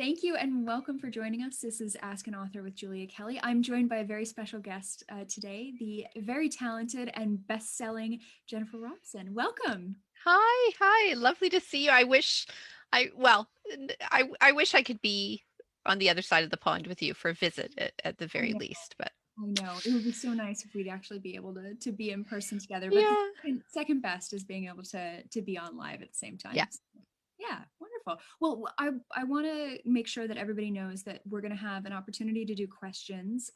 Thank you and welcome for joining us. This is Ask an Author with Julia Kelly. I'm joined by a very special guest today, the very talented and best-selling Jennifer Robson. Welcome. Hi. Lovely to see you. I wish I could be on the other side of the pond with you for a visit at the I very know, least, but I know. It would be so nice if we'd actually be able to be in person together. But the yeah, second best is being able to be on live at the same yeah. time. Yeah, wonderful. Well, I want to make sure that everybody knows that we're going to have an opportunity to do questions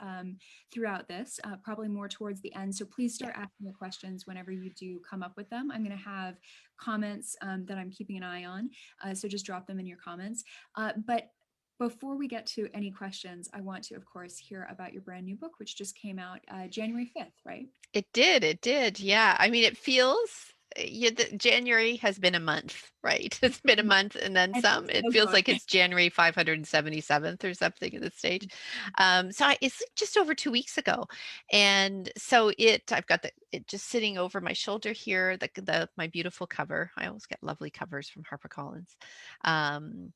throughout this, probably more towards the end. So please Yeah. start asking the questions whenever you do come up with them. I'm going to have comments that I'm keeping an eye on. So just drop them in your comments. But before we get to any questions, I want to, of course, hear about your brand new book, which just came out January 5th, right? It did. Yeah. I mean, it feels January has been a month, right? It's been a month and then And some. it's It still feels going. like it's January 577th or something at this stage. It's just over 2 weeks ago. And so I've got it just sitting over my shoulder here, my beautiful cover. I always get lovely covers from HarperCollins. Um,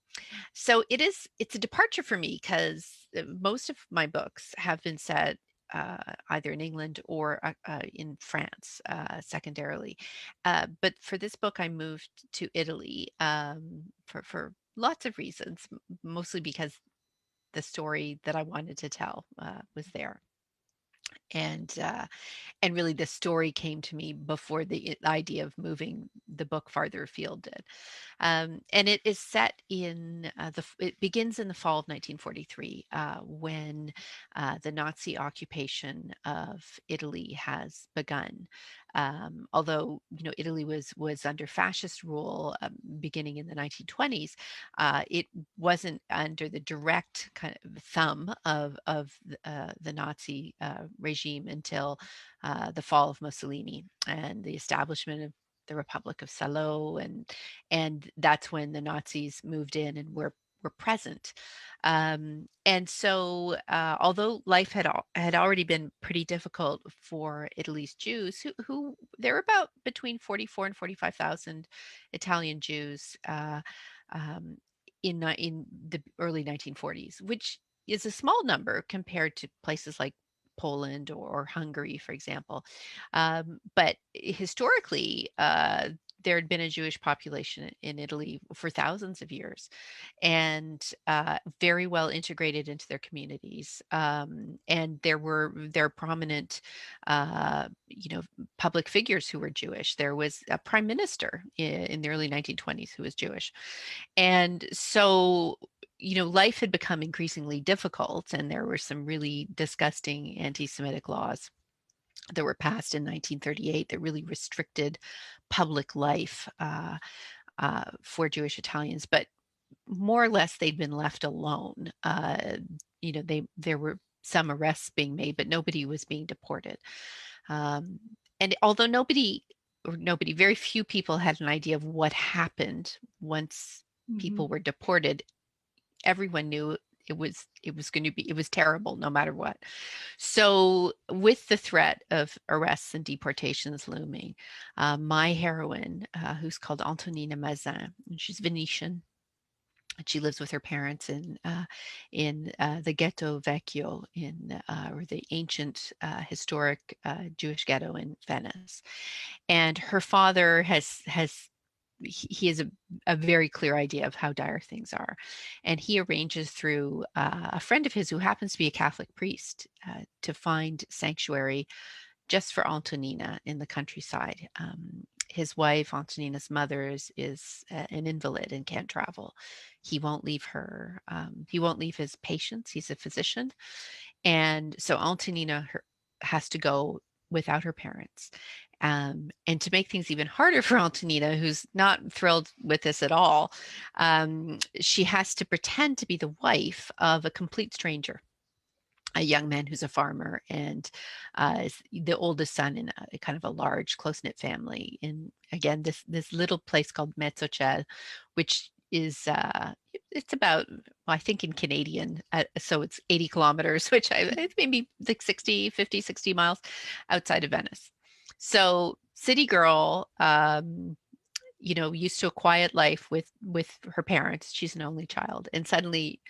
it's a departure for me because most of my books have been set either in England or in France, secondarily. But for this book, I moved to Italy for lots of reasons, mostly because the story that I wanted to tell was there. And and really the story came to me before the idea of moving the book farther afield did. And it is set in it begins in the fall of 1943 when the Nazi occupation of Italy has begun. Although Italy was under fascist rule beginning in the 1920s, it wasn't under the direct kind of thumb of the Nazi regime until the fall of Mussolini and the establishment of the Republic of Salo, and that's when the Nazis moved in and were present. Although life had already been pretty difficult for Italy's Jews, who there were about between 44 and 45,000 Italian Jews um, in the early 1940s, which is a small number compared to places like Poland or Hungary, for example. But historically, there had been a Jewish population in Italy for thousands of years and very well integrated into their communities. And there are prominent, public figures who were Jewish. There was a prime minister in the early 1920s who was Jewish. And so life had become increasingly difficult, and there were some really disgusting anti-Semitic laws that were passed in 1938 that really restricted public life for Jewish Italians. But more or less, they'd been left alone. There were some arrests being made, but nobody was being deported. Um, and although very few people had an idea of what happened once Mhm. people were deported, everyone knew it was terrible no matter what. So with the threat of arrests and deportations looming, my heroine, who's called Antonina Mazin, and she's Venetian, and she lives with her parents in the Ghetto Vecchio or the ancient historic Jewish ghetto in Venice. And her father he has a very clear idea of how dire things are. And he arranges through a friend of his who happens to be a Catholic priest to find sanctuary just for Antonina in the countryside. His wife, Antonina's mother, is an invalid and can't travel. He won't leave her. He won't leave his patients. He's a physician. And so has to go without her parents. And to make things even harder for Antonina, who's not thrilled with this at all, she has to pretend to be the wife of a complete stranger, a young man who's a farmer and is the oldest son in a kind of a large, close-knit family in, again, this little place called Mezzocel, which is it's about, well, I think in Canadian, so it's 80 kilometers, which it's maybe like 60 miles outside of Venice. So city girl, used to a quiet life with her parents. She's an only child, and suddenly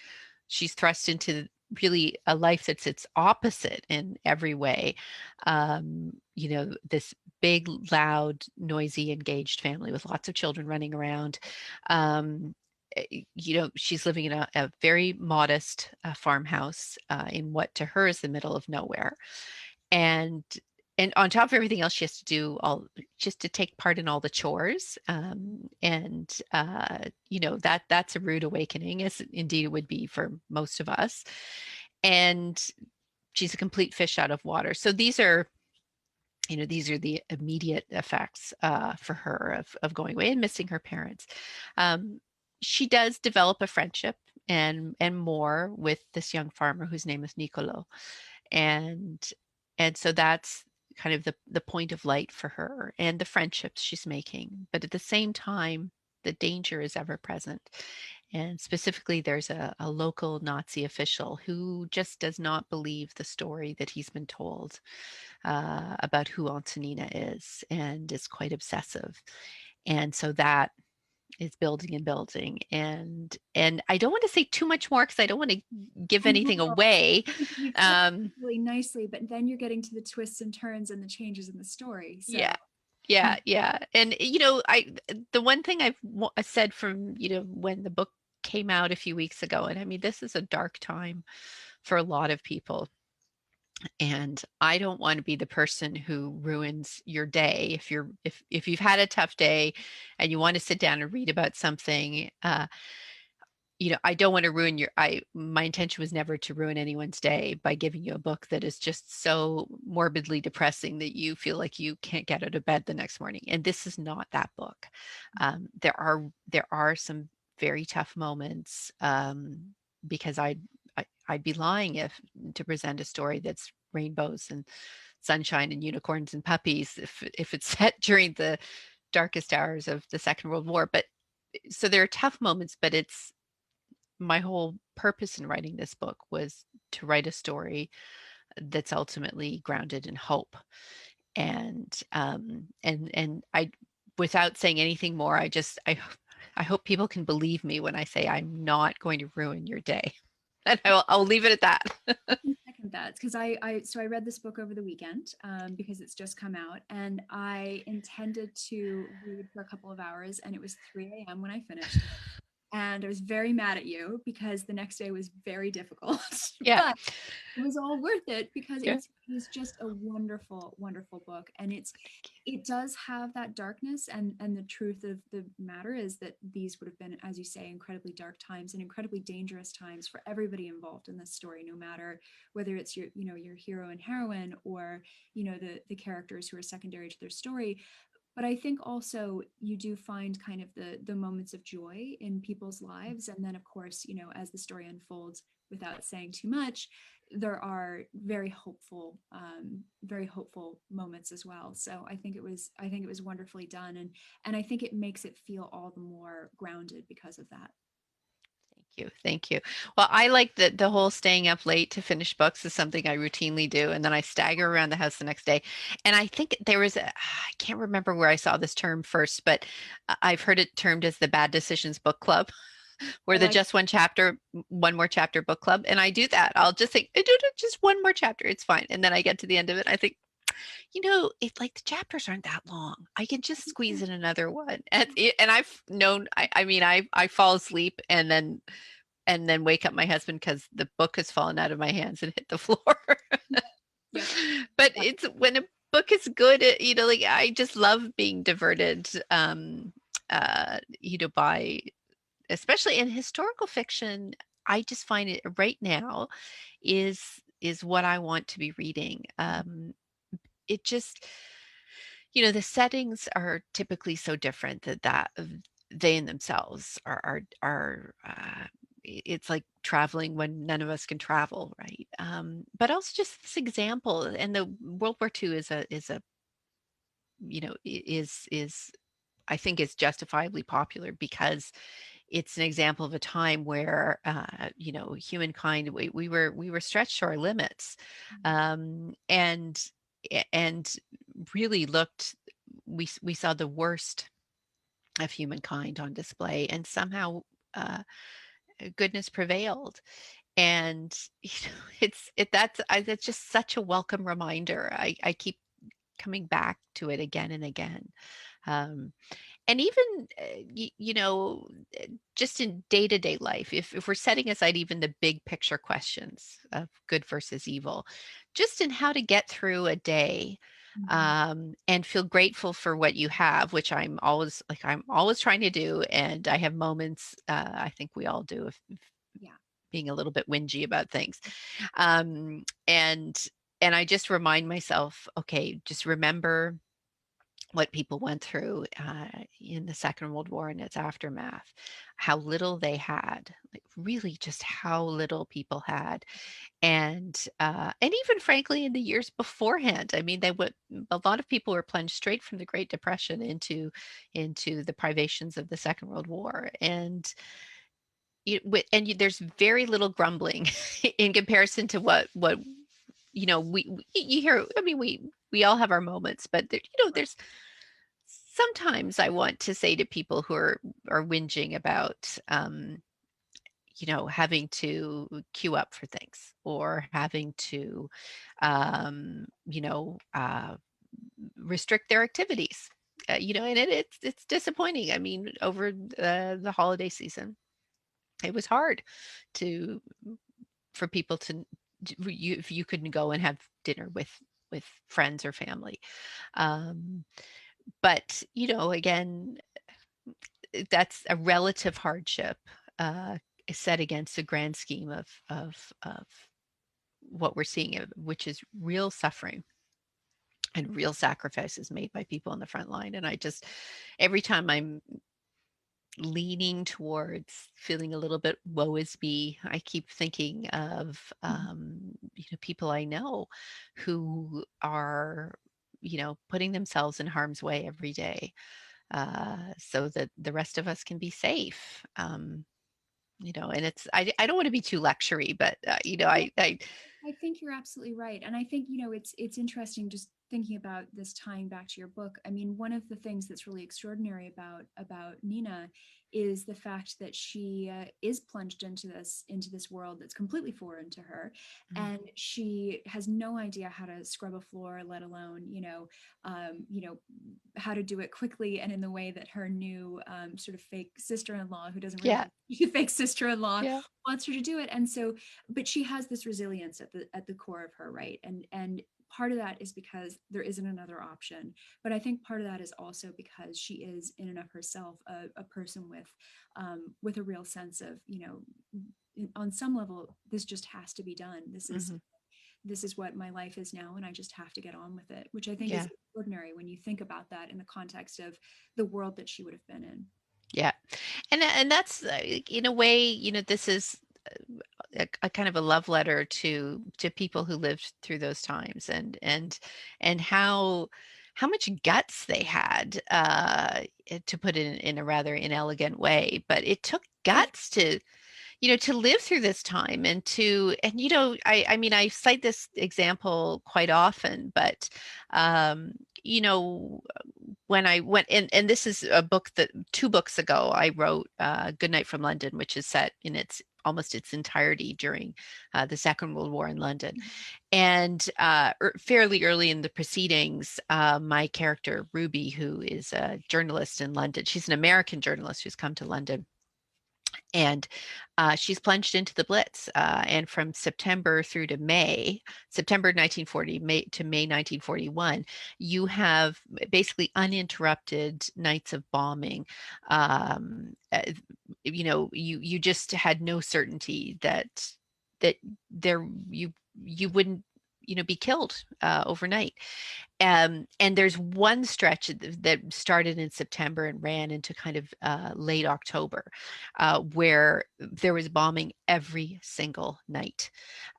she's thrust into really a life that's its opposite in every way. This big, loud, noisy, engaged family with lots of children running around. Um, she's living in a very modest farmhouse in what to her is the middle of nowhere. And and on top of everything else, she has to do all just to take part in all the chores. That's a rude awakening, as indeed it would be for most of us. And she's a complete fish out of water. So these are the immediate effects for her of going away and missing her parents. Um, she does develop a friendship and more with this young farmer whose name is Nicolo, and so that's kind of the point of light for her and the friendships she's making. But at the same time, the danger is ever present. And specifically, there's a local Nazi official who just does not believe the story that he's been told about who Antonina is, and is quite obsessive. And so that is building and building. And I don't want to say too much more because I don't want to give I anything know. away. You covered Um, it really nicely, but then you're getting to the twists and turns and the changes in the story. So yeah. Yeah, yeah. And the one thing I said from, when the book came out a few weeks ago, and I mean, this is a dark time for a lot of people. And I don't want to be the person who ruins your day. If you've had a tough day and you want to sit down and read about something, I don't want to ruin my intention was never to ruin anyone's day by giving you a book that is just so morbidly depressing that you feel like you can't get out of bed the next morning. And this is not that book. There are some very tough moments, because I'd be lying if to present a story that's rainbows and sunshine and unicorns and puppies if it's set during the darkest hours of the Second World War. But so there are tough moments, but it's my whole purpose in writing this book was to write a story that's ultimately grounded in hope. And I, without saying anything more, I hope people can believe me when I say I'm not going to ruin your day. And I'll leave it at that. I second that because I read this book over the weekend because it's just come out, and I intended to read for a couple of hours, and it was 3 a.m. when I finished. And I was very mad at you because the next day was very difficult. Yeah. But it was all worth it because Yeah. it's just a wonderful, wonderful book. And it does have that darkness, and the truth of the matter is that these would have been, as you say, incredibly dark times and incredibly dangerous times for everybody involved in this story, no matter whether it's your hero and heroine, or the characters who are secondary to their story. But I think also you do find kind of the moments of joy in people's lives, and then of course, as the story unfolds, without saying too much, there are very hopeful moments as well. So I think it was wonderfully done, and I think it makes it feel all the more grounded because of that. Thank you. Thank you. Well, I like the whole staying up late to finish books is something I routinely do. And then I stagger around the house the next day. And I think I can't remember where I saw this term first, but I've heard it termed as the Bad Decisions Book Club, I where the like just one more chapter book club. And I do that. I'll just think, I do just one more chapter. It's fine. And then I get to the end of it. I think, it's like the chapters aren't that long. I can just squeeze in another one. And I've known, I mean, I fall asleep and then wake up my husband because the book has fallen out of my hands and hit the floor. Yep. But it's when a book is good, like I just love being diverted, by, especially in historical fiction. I just find it right now is what I want to be reading. It just, the settings are typically so different that they in themselves are it's like traveling when none of us can travel, right? But also just this example, and the World War II is a is I think is justifiably popular because it's an example of a time where humankind, we were stretched to our limits, and really looked we saw the worst of humankind on display, and somehow goodness prevailed. And that's just such a welcome reminder. I keep coming back to it again and again. Um, and even just in day-to-day life, if we're setting aside even the big picture questions of good versus evil, just in how to get through a day, Mhm. and feel grateful for what you have, which I'm always trying to do. And I have moments, I think we all do, of Yeah. being a little bit whingy about things. um, and and I just remind myself, okay, just remember what people went through in the Second World War and its aftermath, how little they had, like really just how little people had. And even frankly, in the years beforehand, I mean, a lot of people were plunged straight from the Great Depression into the privations of the Second World War. There's very little grumbling in comparison to what you hear. I mean, we all have our moments, but there's sometimes I want to say to people who are whinging about, having to queue up for things, or having to, restrict their activities. And it's disappointing. I mean, over the holiday season, it was hard to for people to if you couldn't go and have dinner with friends or family. Um, but again, that's a relative hardship, uh, set against the grand scheme of what we're seeing, which is real suffering and real sacrifices made by people on the front line. And I just, every time I'm leaning towards feeling a little bit woe is me, I keep thinking of Mhm. people I know who are putting themselves in harm's way every day, so that the rest of us can be safe. And I don't want to be too lectury, but I think you're absolutely right. And I think, it's interesting just thinking about this, tying back to your book. I mean, one of the things that's really extraordinary about Nina is the fact that she is plunged into this world that's completely foreign to her, Mhm. and she has no idea how to scrub a floor, let alone, how to do it quickly and in the way that her new sort of fake sister-in-law, who doesn't Yeah, realize she's a fake sister-in-law, yeah. wants her to do it. And so, but she has this resilience at the core of her, right? And part of that is because there isn't another option, but I think part of that is also because she is in and of herself a person with a real sense of, on some level, this just has to be done. this is Mhm. this is what my life is now, and I just have to get on with it, which I think is Yeah, extraordinary when you think about that in the context of the world that she would have been in. yeah. And that's, in a way, this is a kind of a love letter to people who lived through those times, and how much guts they had, to put it in a rather inelegant way. But it took guts to live through this time, and I mean, I cite this example quite often, but um you know when I went, and this is a book that 2 books ago I wrote, Good Night from London, which is set in its almost its entirety during the Second World War in London. And fairly early in the proceedings, my character Ruby, who is a journalist in London, she's an American journalist who's come to London, and she's plunged into the Blitz. And from September 1940, to May 1941, you have basically uninterrupted nights of bombing. Um, uh, you just had no certainty that there you wouldn't be killed overnight. And there's one stretch that started in September and ran into kind of late October, where there was bombing every single night.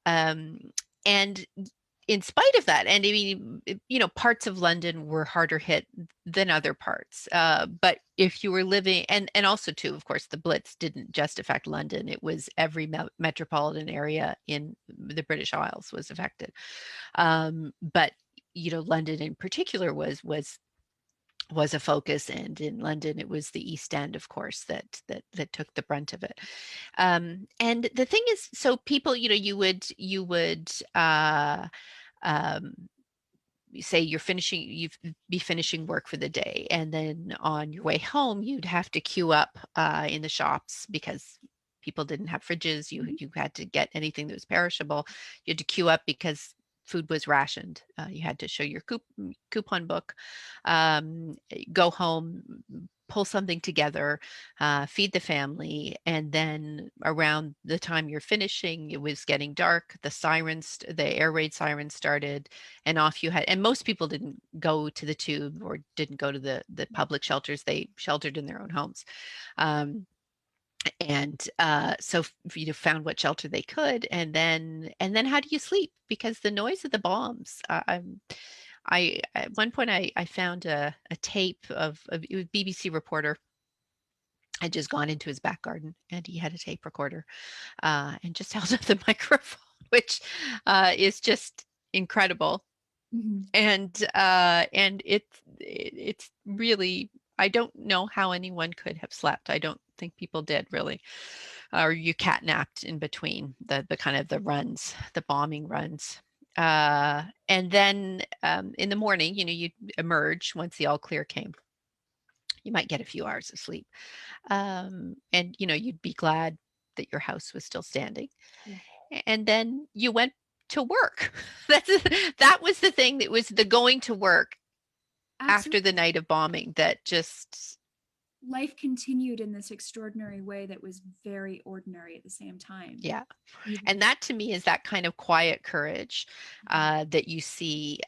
Um, and in spite of that, and I mean, parts of London were harder hit than other parts. But if you were living, and also too, of course, the Blitz didn't just affect London; it was every metropolitan area in the British Isles was affected. But London in particular was was a focus, and in London it was the East End, of course, that took the brunt of it. And the thing is, so people, you would um, say you'd be finishing work for the day, and then on your way home you'd have to queue up in the shops because people didn't have fridges. you Mhm. you had to get anything that was perishable. You had to queue up because food was rationed. You had to show your coupon book, go home, pull something together, feed the family, and then around the time you're finishing, it was getting dark. The air raid sirens started, and off you had. And most people didn't go to the tube or didn't go to the public shelters. They sheltered in their own homes. Um, and so found what shelter they could, and then how do you sleep? Because the noise of the bombs. I At one point I found a tape of it was BBC reporter had just gone into his back garden, and he had a tape recorder and just held up the microphone, which is just incredible. Mhm. And it's really, I don't know how anyone could have slept. I don't think people did really, or you catnapped in between the kind of the bombing runs. And then in the morning, you'd emerge once the all clear came. You might get a few hours of sleep, and you'd be glad that your house was still standing. Yeah, And then you went to work. That was the thing, that was the going to work after absolutely. the night of bombing that just, Life continued in this extraordinary way that was very ordinary at the same time. yeah. And Even that to me is that kind of quiet courage Mhm. that you see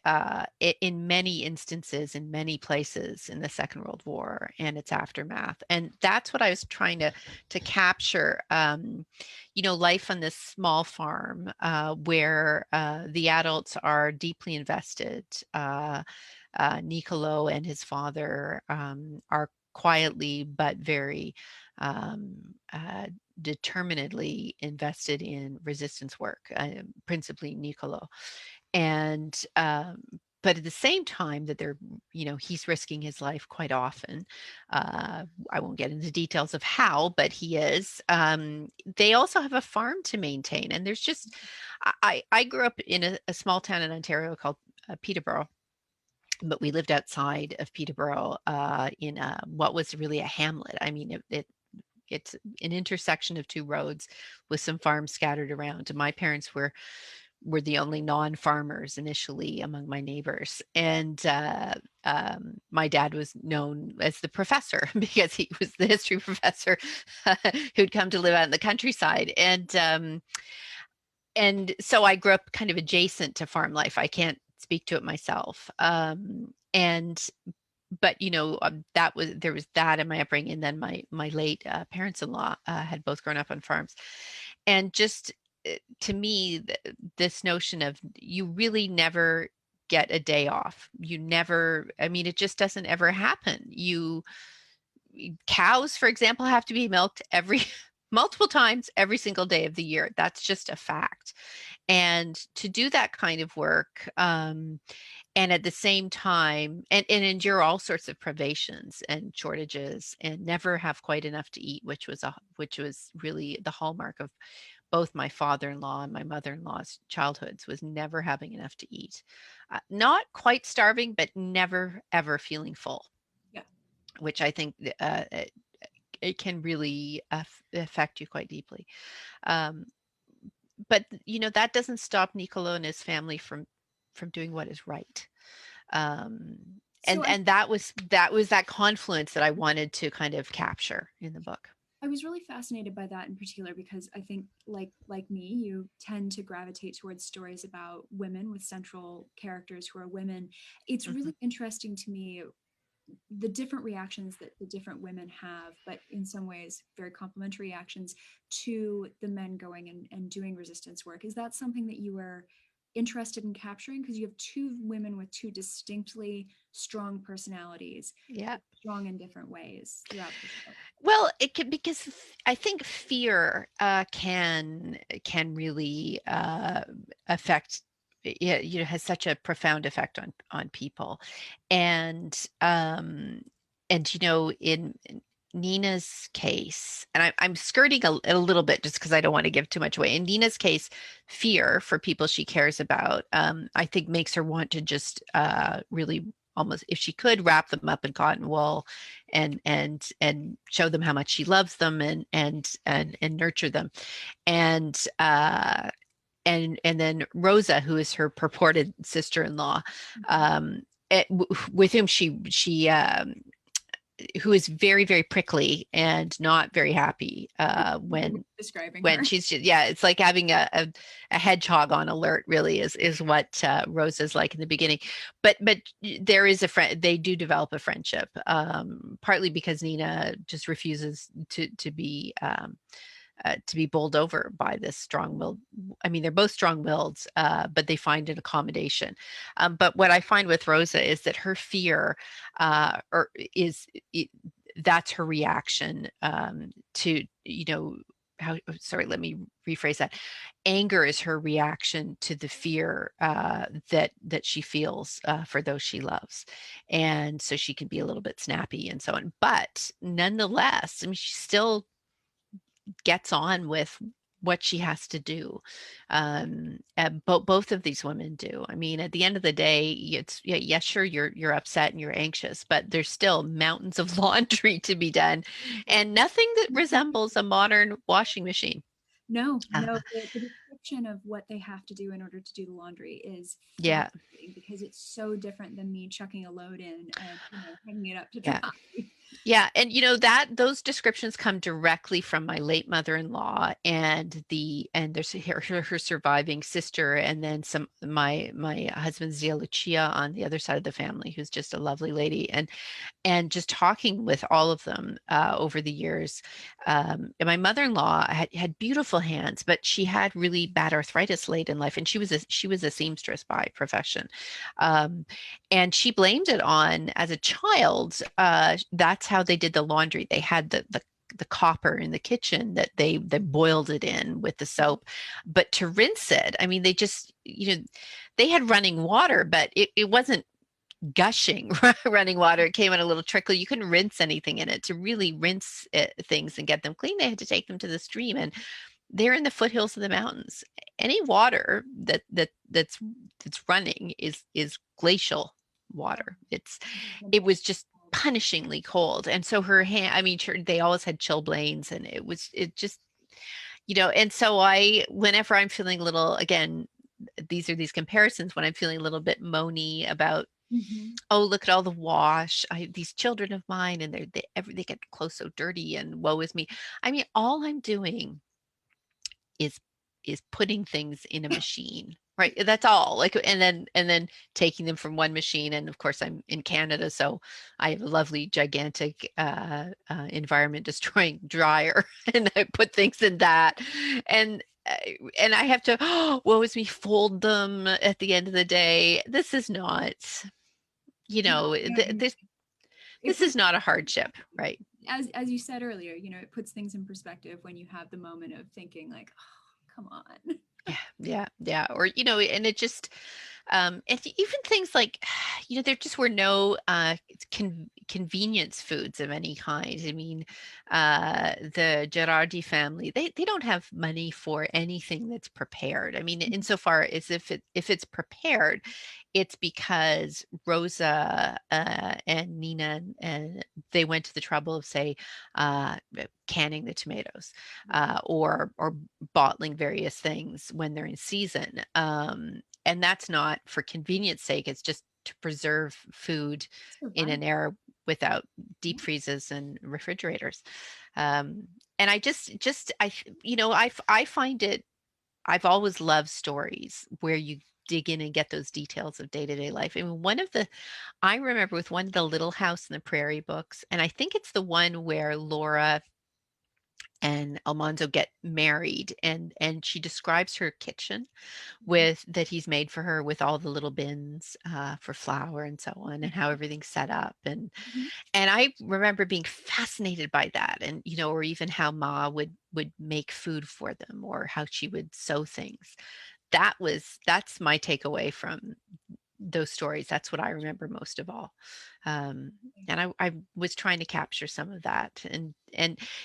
in many instances, in many places in the Second World War and its aftermath. And that's what I was trying to capture. Life on this small farm where the adults are deeply invested. Nicolo and his father are quietly but very um, determinedly invested in resistance work, principally Nicolo. And but at the same time that he's risking his life quite often. I won't get into details of how, but he is. They also have a farm to maintain, and there's just, I grew up in a small town in Ontario called Peterborough, but we lived outside of Peterborough in what was really a hamlet. I mean, it's an intersection of two roads with some farms scattered around. And my parents were the only non-farmers initially among my neighbors. And my dad was known as the professor because he was the history professor who'd come to live out in the countryside. And so I grew up kind of adjacent to farm life. I can't speak to it myself. And but there was that in my upbringing. And then my late parents-in-law had both grown up on farms, and just to me, this notion of you really never get a day off. You never, I mean, it just doesn't ever happen. Cows, for example, have to be milked every multiple times every single day of the year. That's just a fact. And to do that kind of work, and at the same time, and endure all sorts of privations and shortages, and never have quite enough to eat, which was really the hallmark of both my father-in-law and my mother-in-law's childhoods, was never having enough to eat. Not quite starving, but never ever feeling full, yeah. which I think it can really affect you quite deeply. Um, but that doesn't stop Niccolo and his family from doing what is right. Um, So and that was that confluence that I wanted to kind of capture in the book. I was really fascinated by that in particular because I think, like me, you tend to gravitate towards stories about women with central characters who are women. It's Mhm. really interesting to me the different reactions that the different women have, but in some ways very complementary reactions to the men going and doing resistance work. Is that something that you were interested in capturing? Because you have two women with two distinctly strong personalities, Yeah. strong in different ways throughout this book. Well, it can, because I think fear can really affect yeah, has such a profound effect on people. And in Nina's case, and I'm skirting a little bit just because I don't want to give too much away. In Nina's case, fear for people she cares about, I think makes her want to just really almost, if she could, wrap them up in cotton wool and show them how much she loves them and nurture them. And and then Rosa, who is her purported sister-in-law, um, with whom she who is very, very prickly and not very happy Describing when her. she's just, yeah, it's like having a hedgehog on alert, really, is what Rosa's like in the beginning. But there is a friend, they do develop a friendship, partly because Nina just refuses to be bowled over by this strong-willed. I mean, they're both strong-willed, but they find an accommodation. But what I find with Rosa is that her fear, or is it, that's her reaction to how. Sorry, let me rephrase that. Anger is her reaction to the fear that she feels for those she loves, and so she can be a little bit snappy and so on. But nonetheless, I mean, she still gets on with what she has to do. Both of these women do. I mean, at the end of the day, it's yeah, yes, sure, you're upset and you're anxious, but there's still mountains of laundry to be done, and nothing that resembles a modern washing machine. No, Uh, no, the description of what they have to do in order to do the laundry is yeah, fascinating because it's so different than me chucking a load in and, hanging it up to dry. yeah. Yeah, and that those descriptions come directly from my late mother-in-law and there's her surviving sister, and then some my husband's Zia Lucia on the other side of the family, who's just a lovely lady, and just talking with all of them over the years. And my mother-in-law had beautiful hands, but she had really bad arthritis late in life, and she was a seamstress by profession. Um, and she blamed it on, as a child, that's how they did the laundry. They had the copper in the kitchen that they boiled it in with the soap, but to rinse it, I mean, they just, they had running water, but it wasn't gushing running water. It came in a little trickle. You couldn't rinse anything in it. To really rinse things and get them clean, they had to take them to the stream, and they're in the foothills of the mountains. Any water that's running is glacial water. It was just punishingly cold, and so her hand, I mean, sure, they always had chilblains, and it just, and so whenever I'm feeling a little, again, these are these comparisons, when I'm feeling a little bit moany about, Mhm. oh, look at all the wash. These children of mine, and they get clothes so dirty, and woe is me. I mean, all I'm doing is putting things in a machine, right? That's all. Like, and then taking them from one machine. And of course, I'm in Canada, so I have a lovely, gigantic environment destroying dryer, and I put things in that, and uh, and I have to, oh, woe is me, fold them at the end of the day. This is not, No, no, and this it this puts is not a hardship, right? as you said earlier, it puts things in perspective when you have the moment of thinking like, oh, come on. Yeah, yeah, yeah. Or, and it just, and even things like, there just were no convenience foods of any kind. I mean, the Gerardi family, they don't have money for anything that's prepared. I mean, insofar as if it's prepared, it's because Rosa and Nina and they went to the trouble of, say, canning the tomatoes, or bottling various things when they're in season. And that's not for convenience sake, it's just to preserve food in Survival. an era without Yeah. deep freezes and refrigerators. Um, and I just I find it, I've always loved stories where you dig in and get those details of day-to-day life. I mean, I remember with one of the Little House in the Prairie books, and I think it's the one where Laura and Almanzo get married, and she describes her kitchen with that he's made for her, with all the little bins for flour and so on, and how everything's set up, Mhm. and I remember being fascinated by that, and or even how Ma would make food for them, or how she would sew things. that's my takeaway from those stories. That's what I remember most of all. And I was trying to capture some of that. And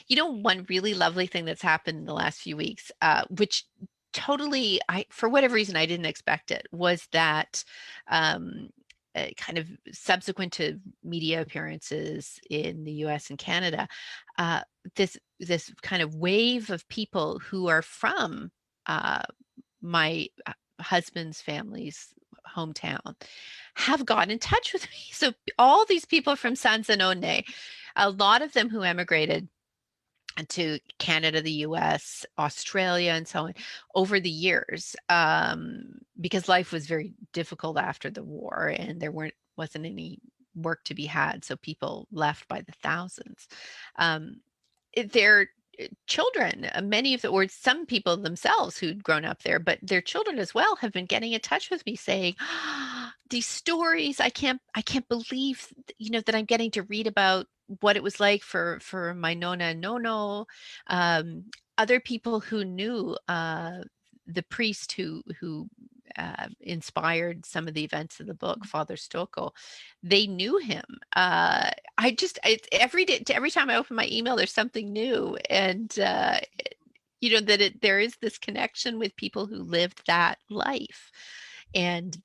one really lovely thing that's happened in the last few weeks, which totally, for whatever reason, I didn't expect it, was that kind of subsequent to media appearances in the US and Canada, uh, this kind of wave of people who are from uh, my husband's family's hometown have got in touch with me. So all these people from Sanzanone, a lot of them who emigrated to Canada, the US, Australia, and so on over the years, because life was very difficult after the war and there wasn't any work to be had. So people left by the thousands. Um, their children, many of the, or some people themselves who'd grown up there, but their children as well have been getting in touch with me saying, these stories, I can't believe, that I'm getting to read about what it was like for my nona and nono. Um, Other people who knew the priest who inspired some of the events of the book, Father Stocco, they knew him. Every time I open my email, there's something new, and there is this connection with people who lived that life, and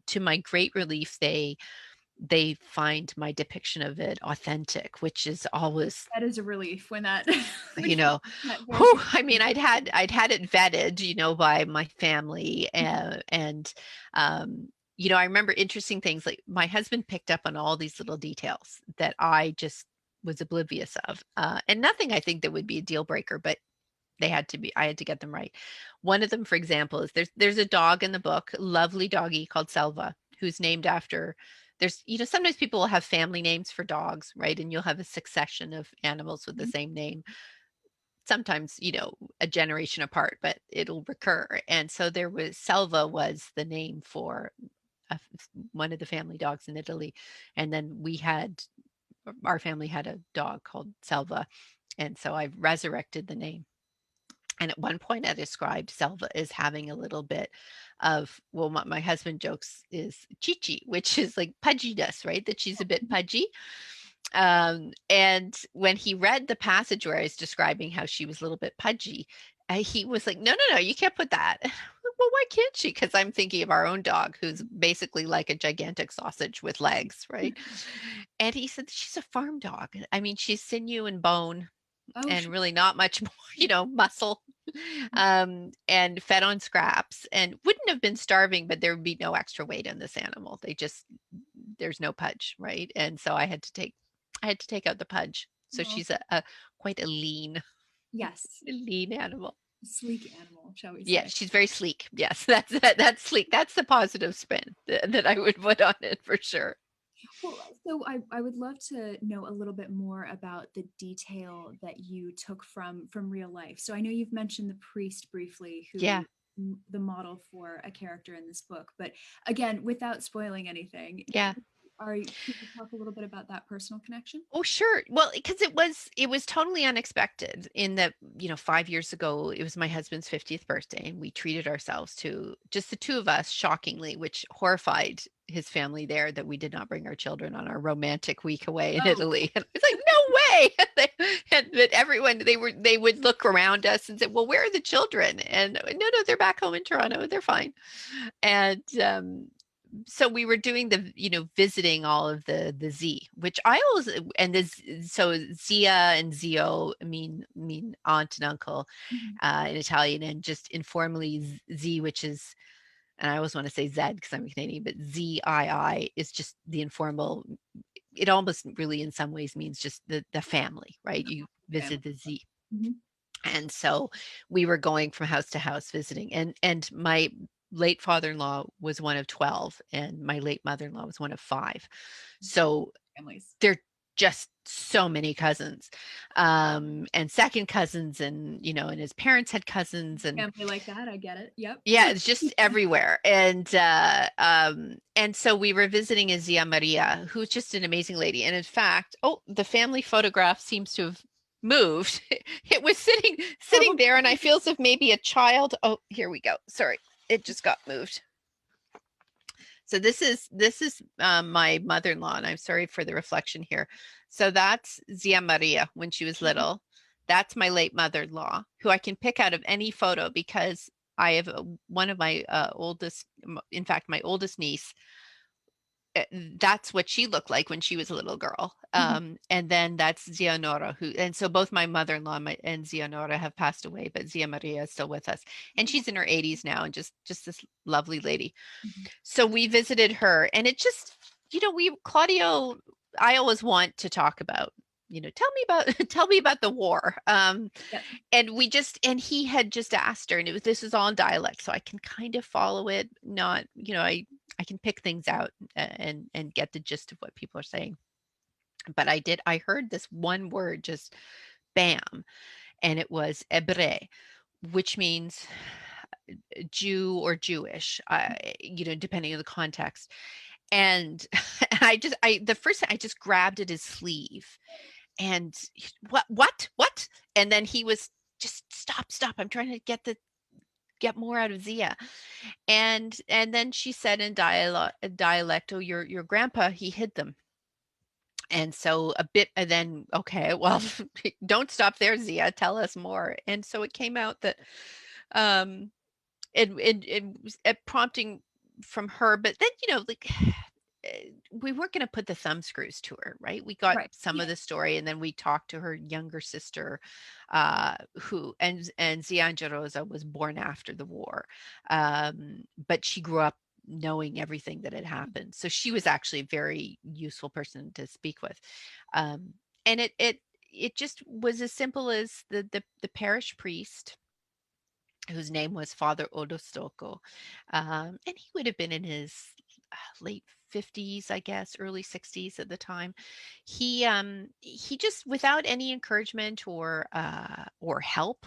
to my great relief, they find my depiction of it authentic, which is always, That is a relief when that, you know, that voice. whew, I mean, I'd had it vetted, by my family, and I remember interesting things, like my husband picked up on all these little details that I just was oblivious of, and nothing I think that would be a deal breaker, but I had to get them right. One of them, for example, is there's a dog in the book, lovely doggy called Selva, who's named after, sometimes people will have family names for dogs, right? And you'll have a succession of animals with the same name, sometimes, a generation apart, but it'll recur. And so Selva was the name for a, one of the family dogs in Italy. And then our family had a dog called Selva. And so I've resurrected the name. And at one point, I described Selva as having a little bit of, well, my husband jokes is chichi, which is like pudginess, right? That she's a bit pudgy. And when he read the passage where I was describing how she was a little bit pudgy, he was like, no, no, no, you can't put that. Well, why can't she? Because I'm thinking of our own dog, who's basically like a gigantic sausage with legs, right? And he said, she's a farm dog. I mean, she's sinew and bone Oh, and sure. really not much more, muscle, and fed on scraps, and wouldn't have been starving, but there would be no extra weight in this animal. There's no pudge, right? And so I had to take out the pudge. So Well, she's a quite a lean, yes, lean animal. sleek animal, shall we Yeah, say? she's very sleek. Yes, that's sleek. That's the positive spin that I would put on it for sure. Well, so I would love to know a little bit more about the detail that you took from real life. So I know you've mentioned the priest briefly, Yeah, who the model for a character in this book, but again, without spoiling anything, yeah. could you talk a little bit about that personal connection? Oh, sure. Well, because it was totally unexpected in that, 5 years ago, it was my husband's 50th birthday, and we treated ourselves to just the two of us, shockingly, which horrified his family there, that we did not bring our children on our romantic week away in Oh, Italy. And it's like, no way. But everyone, they would look around us and say, well, where are the children? And no, no, they're back home in Toronto. They're fine. And so we were doing visiting all of the Z, which I always, and this, so Zia and Zio mean aunt and uncle mhm. in Italian, and just informally Z, which is, and I always want to say Z because I'm Canadian, but ZII is just the informal. It almost really in some ways means just the family, right? You Family. visit the Z. Mhm. And so we were going from house to house visiting, and my late father-in-law was one of 12, and my late mother-in-law was one of 5. So Families. there are just so many cousins, and second cousins, and his parents had cousins, and Family like that, I get it. Yep. yeah, it's just everywhere. And so we were visiting a Zia Maria, who's just an amazing lady. And in fact, the family photograph seems to have moved. It was sitting Probably. there, and I feel as if maybe a child. Oh, here we go. Sorry, it just got moved. So this is my mother-in-law, and I'm sorry for the reflection here. So that's Zia Maria when she was Mhm. little. That's my late mother-in-law, who I can pick out of any photo because I have one of my oldest, in fact, my oldest niece. That's what she looked like when she was a little girl. Mhm. And then that's Zia Nora, who, and so both my mother-in-law and Zia Nora have passed away, but Zia Maria is still with us, and she's in her 80s now, and just this lovely lady. Mhm. So we visited her, and it just, we Claudio, I always want to talk about, tell me about tell me about the war. Yep. And and he had just asked her, and this is all in dialect, so I can kind of follow it, not, I can pick things out and get the gist of what people are saying. But I heard this one word just bam, and it was Hebré, which means Jew or Jewish, depending on the context. And the first thing I just grabbed at his sleeve, and what? And then he was just stop. I'm trying to get more out of Zia. And then she said in dialect, oh, your grandpa, he hid them. And so a bit, and then, okay, well, don't stop there, Zia, tell us more. And so it came out that um it was prompting from her, but then, like, we weren't going to put the thumb screws to her, right? We got Right. some of Yeah. the story, and then we talked to her younger sister, who, and Zia Rosa was born after the war, but she grew up knowing everything that had happened, so she was actually a very useful person to speak with. um, and it just was as simple as the parish priest, whose name was Father Odostoko. And he would have been in his late 50s, I guess, early 60s at the time. He just, without any encouragement or help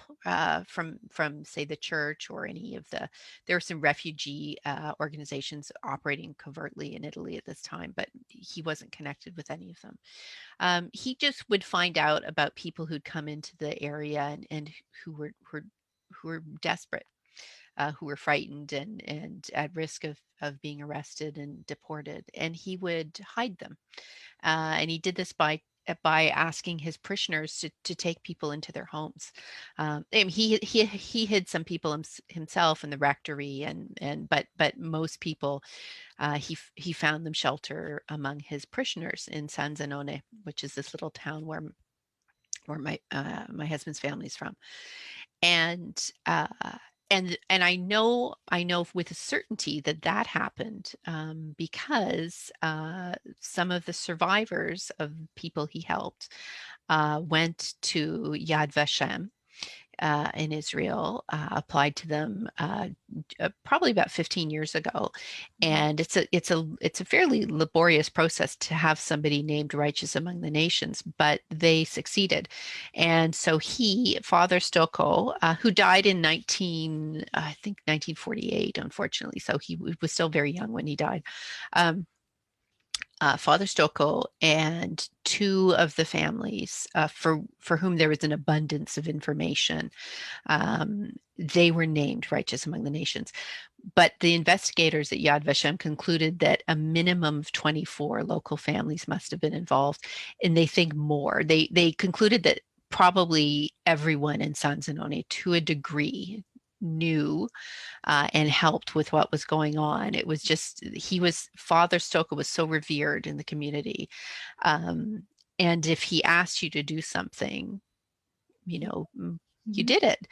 from say the church or any of there were some refugee organizations operating covertly in Italy at this time, but he wasn't connected with any of them. He just would find out about people who'd come into the area and who were desperate, who were frightened and at risk of being arrested and deported, and he would hide them. And he did this by asking his parishioners to take people into their homes. And he hid some people himself in the rectory, but most people, he found them shelter among his parishioners in San Zenone, which is this little town where my husband's family is from. And and I know with a certainty that happened, because some of the survivors of people he helped went to Yad Vashem in Israel, applied to them probably about 15 years ago, Mhm. and it's a fairly laborious process to have somebody named righteous among the nations, but they succeeded. And so Father Stoko, who died in I think 1948, unfortunately, so he was still very young when he died. Um, Father Stocco and two of the families, for whom there was an abundance of information, they were named righteous among the nations. But the investigators at Yad Vashem concluded that a minimum of 24 local families must have been involved, and they think more. They concluded that probably everyone in San Zenone, to a degree, knew and helped with what was going on. It was just, Father Stoker was so revered in the community. Um, and if he asked you to do something, you Mhm. did it.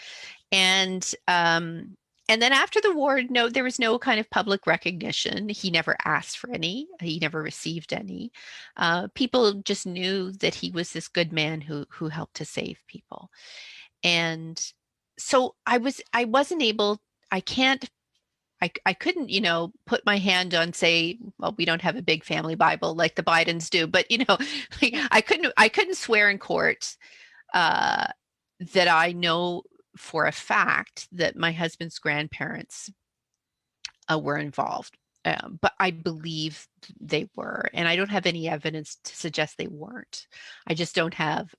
And and then after the war, no, there was no kind of public recognition. He never asked for any. He never received any. People just knew that he was this good man who helped to save people. And so I wasn't able. I can't I couldn't, put my hand on, say, well, we don't have a big family Bible like the Bidens do, but like, Yeah. I couldn't swear in court uh, that I know for a fact that my husband's grandparents were involved. But I believe they were, and I don't have any evidence to suggest they weren't. I just don't have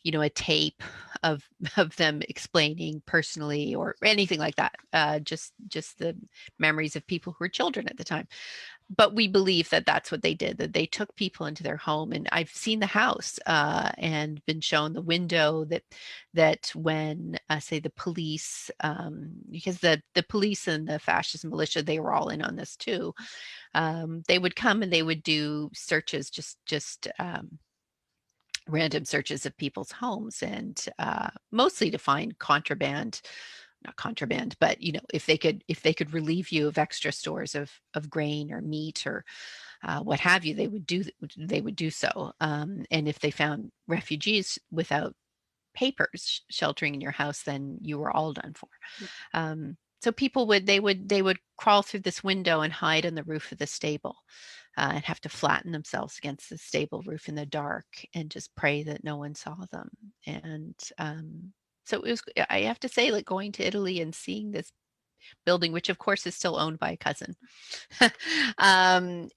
a tape of of them explaining personally or anything like that. Just the memories of people who were children at the time. But we believe that that's what they did, that they took people into their home. And I've seen the house and been shown the window that when say the police, because the police and the fascist militia, they were all in on this too. They would come and they would do searches, just random searches of people's homes, and mostly to find contraband, not contraband, but if they could relieve you of extra stores of grain or meat or what have you, they would do so. And if they found refugees without papers sheltering in your house, then you were all done for. So people would crawl through this window and hide on the roof of the stable, and have to flatten themselves against the stable roof in the dark and just pray that no one saw them. And so it was, I have to say, like going to Italy and seeing this building, which of course is still owned by a cousin. And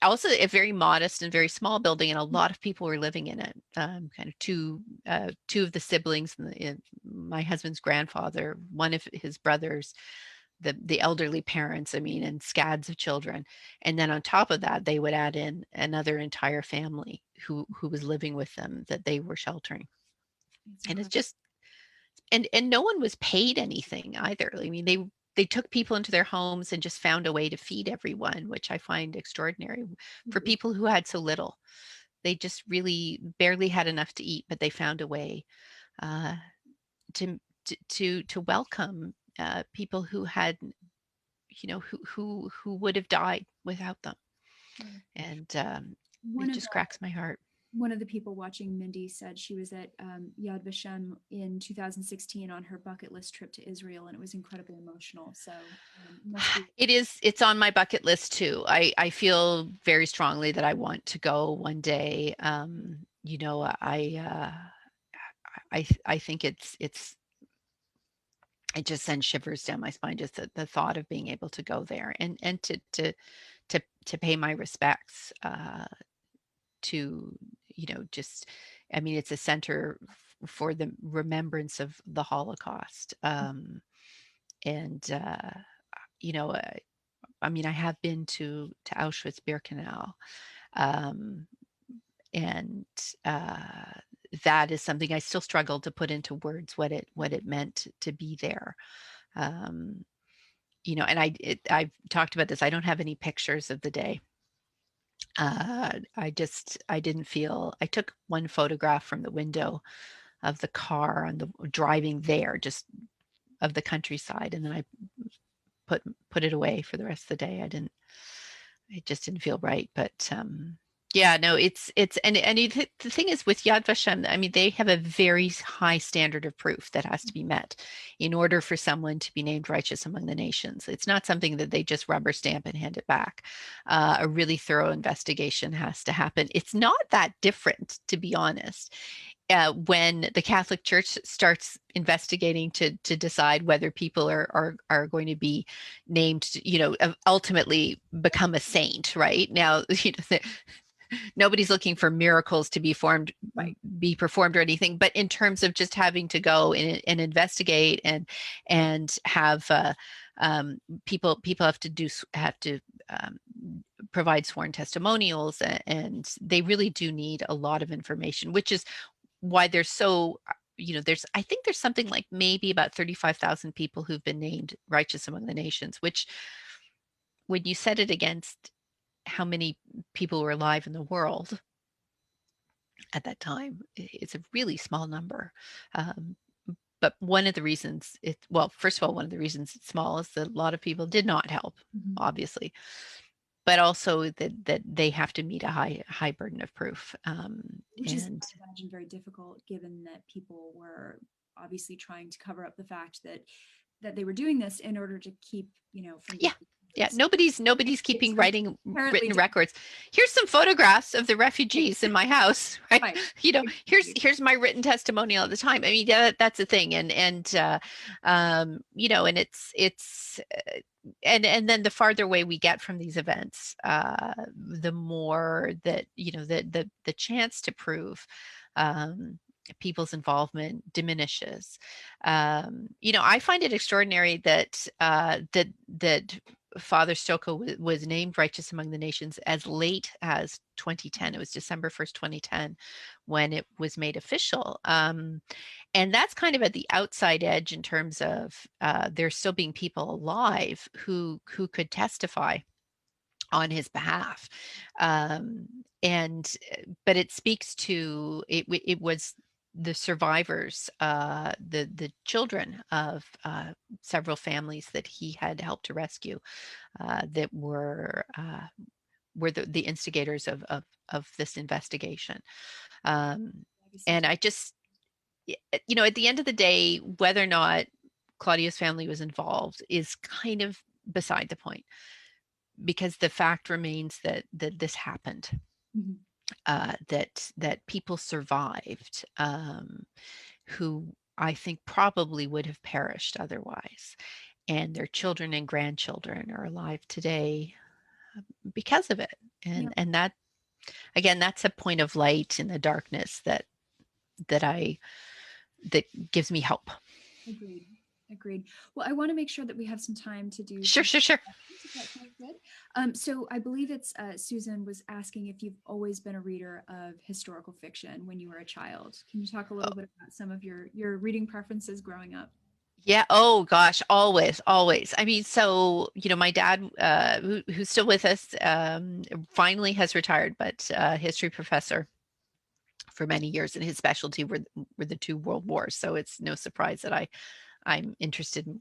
also a very modest and very small building, and a lot of people were living in it. Kind of two of the siblings, my husband's grandfather, one of his brothers, the elderly parents, I mean, and scads of children. And then on top of that, they would add in another entire family who was living with them that they were sheltering. It's And it's incredible. just, and no one was paid anything either. I mean, they took people into their homes and just found a way to feed everyone, which I find extraordinary for people who had so little. They just really barely had enough to eat, but they found a way uh, to welcome people who had, who would have died without them. Yeah. And One it of just cracks my heart. one of the people watching, Mindy, said she was at Yad Vashem in 2016 on her bucket list trip to Israel, and it was incredibly emotional. So must be. It's on my bucket list too. I feel very strongly that I want to go one day. I think it just sends shivers down my spine, just the thought of being able to go there and to pay my respects to, just, I mean, it's a center for the remembrance of the Holocaust. And you know, uh, I mean, I have been to Auschwitz-Birkenau, um, and that is something I still struggle to put into words, what it meant to be there. Um, and I've talked about this. I don't have any pictures of the day. I didn't feel. I took one photograph from the window of the car on the driving there, just of the countryside, and then I put put it away for the rest of the day. It just didn't feel right. But yeah, no, it's and the thing is with Yad Vashem, I mean, they have a very high standard of proof that has to be met in order for someone to be named righteous among the nations. It's not something that they just rubber stamp and hand it back. A really thorough investigation has to happen. It's not that different, to be honest. When the Catholic Church starts investigating to decide whether people are going to be named, ultimately become a saint, right? Now, nobody's looking for miracles to be performed or anything, but in terms of just having to go and investigate and have people have to provide sworn testimonials, and they really do need a lot of information, which is why there's so I think there's something like maybe about 35,000 people who've been named righteous among the nations, which when you set it against how many people were alive in the world at that time, it's a really small number. Um, but one of the reasons first of all, one of the reasons it's small is that a lot of people did not help, Mhm. obviously, but also that they have to meet a high burden of proof. Which is, And I imagine, very difficult given that people were obviously trying to cover up the fact that they were doing this in order to keep, from yeah, being. yeah, nobody's keeping writing Apparently written records. Here's some photographs of the refugees in my house, right? right. Here's my written testimonial at the time. I mean, that's the thing. And it's and then the farther away we get from these events, the more that the chance to prove people's involvement diminishes. I find it extraordinary that that Father Stokoe was named Righteous Among the Nations as late as 2010. It was December 1st, 2010, when it was made official. And that's kind of at the outside edge in terms of there still being people alive who could testify on his behalf. Um, and but it speaks to it. It was the survivors, the children of several families that he had helped to rescue, that were the instigators of this investigation. Um, Legacy and to. I just, at the end of the day, whether or not Claudia's family was involved is kind of beside the point, because the fact remains that this happened, Mhm. that people survived, who I think probably would have perished otherwise, and their children and grandchildren are alive today because of it. Yeah, And that, again, that's a point of light in the darkness that I that gives me hope. agreed. Agreed. Well, I want to make sure that we have some time to do Sure, some sure, sure. questions, if that sounds good. So I believe it's Susan was asking if you've always been a reader of historical fiction when you were a child. Can you talk a little bit about some of your reading preferences growing up? Yeah. Oh gosh, always, always. I mean, so my dad, who's still with us, finally has retired, but history professor for many years, and his specialty were the two world wars. So it's no surprise that I'm interested in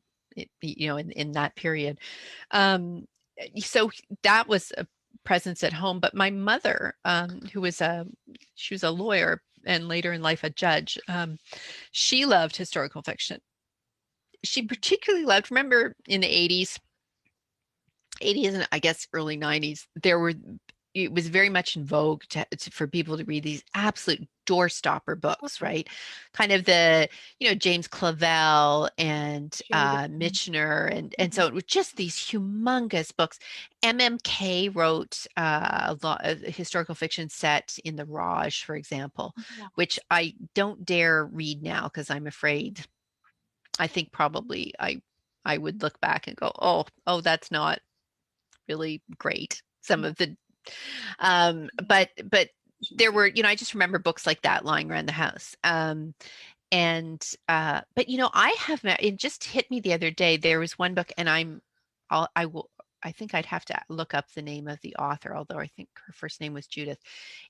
in that period. So that was a presence at home. But my mother, she was a lawyer and later in life a judge. She loved historical fiction. She particularly loved, remember in the 80s and I guess early 90s, it was very much in vogue for people to read these absolute doorstopper books, right? Kind of the, James Clavell and Sheridan. Michener. And Mhm. so it was just these humongous books. MMK wrote a lot of historical fiction set in the Raj, for example, which I don't dare read now because I'm afraid. I think probably I would look back and go, oh, that's not really great. Some Yeah. of the Yeah. but there were, I just remember books like that lying around the house. And but I have it just hit me the other day. There was one book, and I will, I think I'd have to look up the name of the author, although I think her first name was Judith.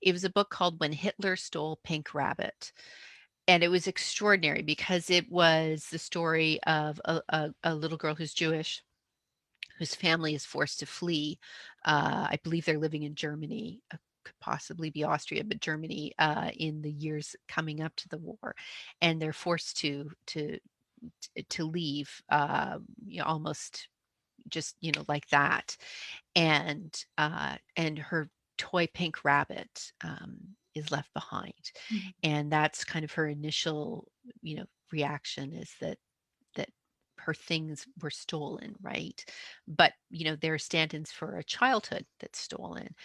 It was a book called When Hitler Stole Pink Rabbit. And it was extraordinary because it was the story of a little girl who's Jewish, whose family is forced to flee. I believe they're living in Germany, could possibly be Austria, but Germany, in the years coming up to the war, and they're forced to leave, almost just like that. And her toy pink rabbit, is left behind, Mhm. and that's kind of her initial reaction, is that her things were stolen, right? But they're stand-ins for a childhood that's stolen,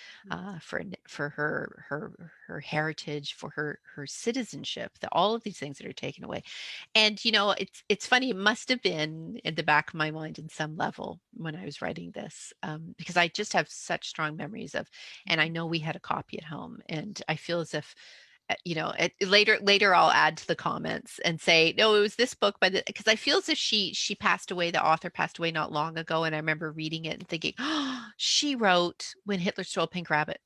for her heritage, for her citizenship, that all of these things that are taken away. And it's funny. It must have been in the back of my mind in some level when I was writing this, because I just have such strong memories of, and I know we had a copy at home, and I feel as if later I'll add to the comments and say, no, it was this book, because I feel as if she passed away. The author passed away not long ago, and I remember reading it and thinking, oh, she wrote When Hitler Stole Pink Rabbit.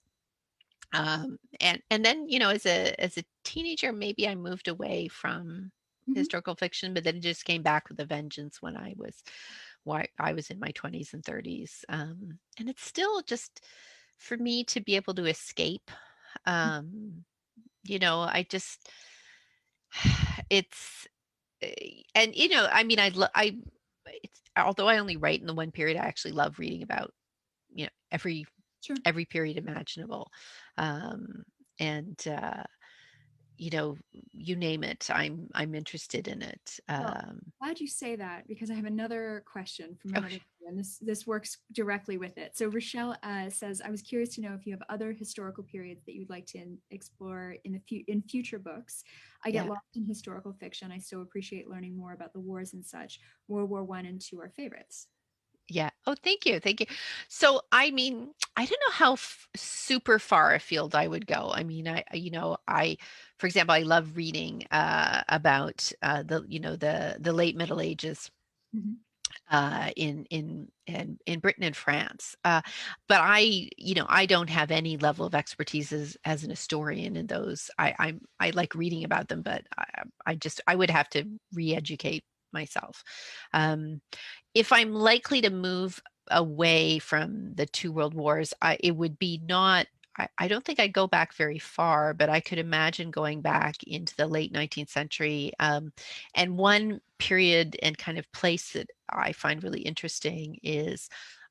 And then as a teenager, maybe I moved away from Mhm. historical fiction, but then it just came back with a vengeance when I was in my 20s and 30s. And it's still just for me to be able to escape. Um, I just it's and I mean, although I only write in the one period, I actually love reading about Sure. every period imaginable. um and you name it, I'm interested in it. Well, glad you say that because I have another question from Oh, another viewer, and this works directly with it. So Rochelle says, I was curious to know if you have other historical periods that you'd like to explore in in future books. I get yeah. lost in historical fiction. I still appreciate learning more about the wars and such. World War I and II are favorites. Yeah. Oh, thank you. Thank you. So, I mean, I don't know how super far afield I would go. I mean, for example, I love reading about the late Middle Ages Mhm. in Britain and France. But I don't have any level of expertise as an historian in those. I like reading about them, but I would have to re-educate myself. Um, if I'm likely to move away from the two world wars, it would be not. I don't think I'd go back very far, but I could imagine going back into the late 19th century. And one period and kind of place that I find really interesting is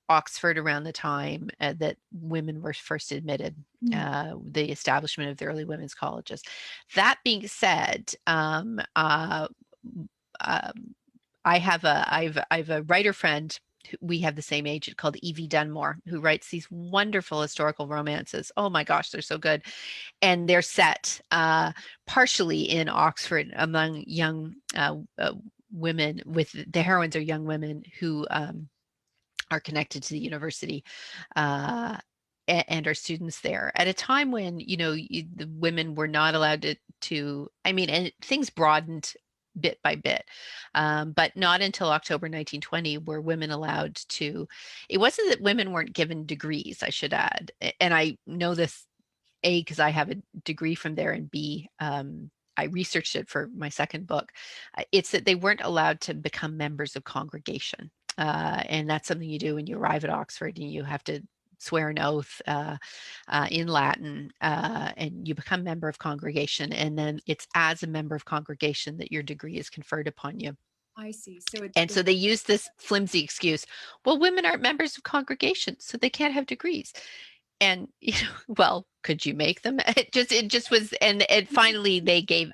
Oxford around the time that women were first admitted, Mm. the establishment of the early women's colleges. That being said, um, I have a writer friend. We have the same agent called Evie Dunmore, who writes these wonderful historical romances. Oh my gosh, they're so good. And they're set partially in Oxford among young women. With the heroines are young women who are connected to the university. Uh, and are students there at a time when the women were not allowed to I mean, and things broadened bit by bit, but not until October 1920 were women allowed to. It wasn't that women weren't given degrees, I should add, and I know this A because I have a degree from there, and B, I researched it for my second book. It's that they weren't allowed to become members of congregation, and that's something you do when you arrive at Oxford, and you have to swear an oath in Latin, and you become member of congregation, and then it's as a member of congregation that your degree is conferred upon you. I see. So And so they use this flimsy excuse, well, women aren't members of congregations, so they can't have degrees. And well, could you make them? It just was. And finally they gave,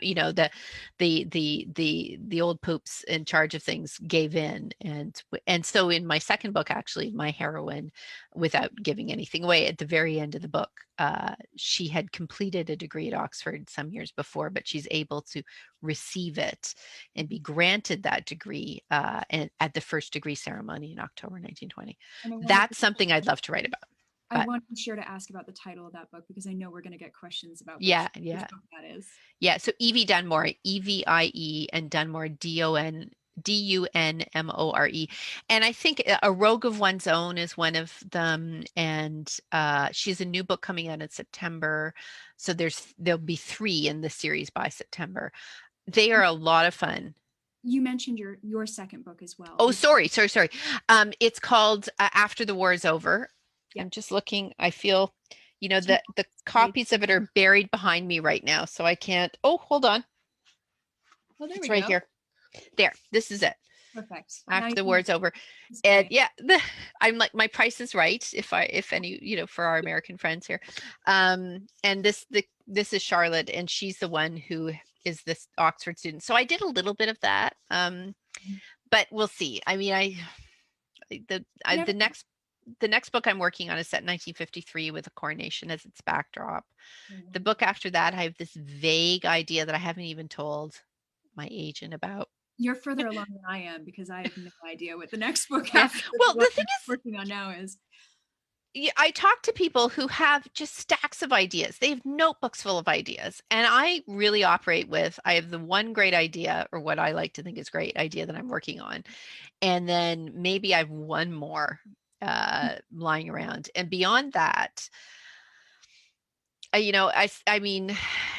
the old poops in charge of things gave in. And so in my second book, actually, my heroine, without giving anything away, at the very end of the book, she had completed a degree at Oxford some years before, but she's able to receive it and be granted that degree, and at the first degree ceremony in October 1920. and That's something I'd love to write about. I But want to be sure to ask about the title of that book because I know we're going to get questions about yeah, which yeah, book that is. yeah. So Evie Dunmore, Evie, and Dunmore, Dunmore. And I think A Rogue of One's Own is one of them. And she has a new book coming out in September. So there'll be 3 in the series by September. They are a lot of fun. You mentioned your second book as well. Oh, sorry. It's called After the War is Over. Yeah. I'm just looking. I feel, Do you the want copies of it are buried behind me right now, so I can't. Oh, hold on. Oh, there we It's right go. here. There. This is it. Perfect. Now After you the can war is over. And display. yeah, I'm like, my price is right. If any, for our American friends here. And this is Charlotte, and she's the one who is this Oxford student. So I did a little bit of that. But we'll see. I mean, the You I, never know. the next book I'm working on is set in 1953 with a coronation as its backdrop. Oh, The wonderful. book after that, I have this vague idea that I haven't even told my agent about. You're further along than I am because I have no idea what the next book Yeah. after the Well, one the thing I'm is, working on now is. yeah, I talk to people who have just stacks of ideas. They have notebooks full of ideas. And I really operate with I have the one great idea, or what I like to think is great idea, that I'm working on. And then maybe I have one more lying around. And beyond that, I mean,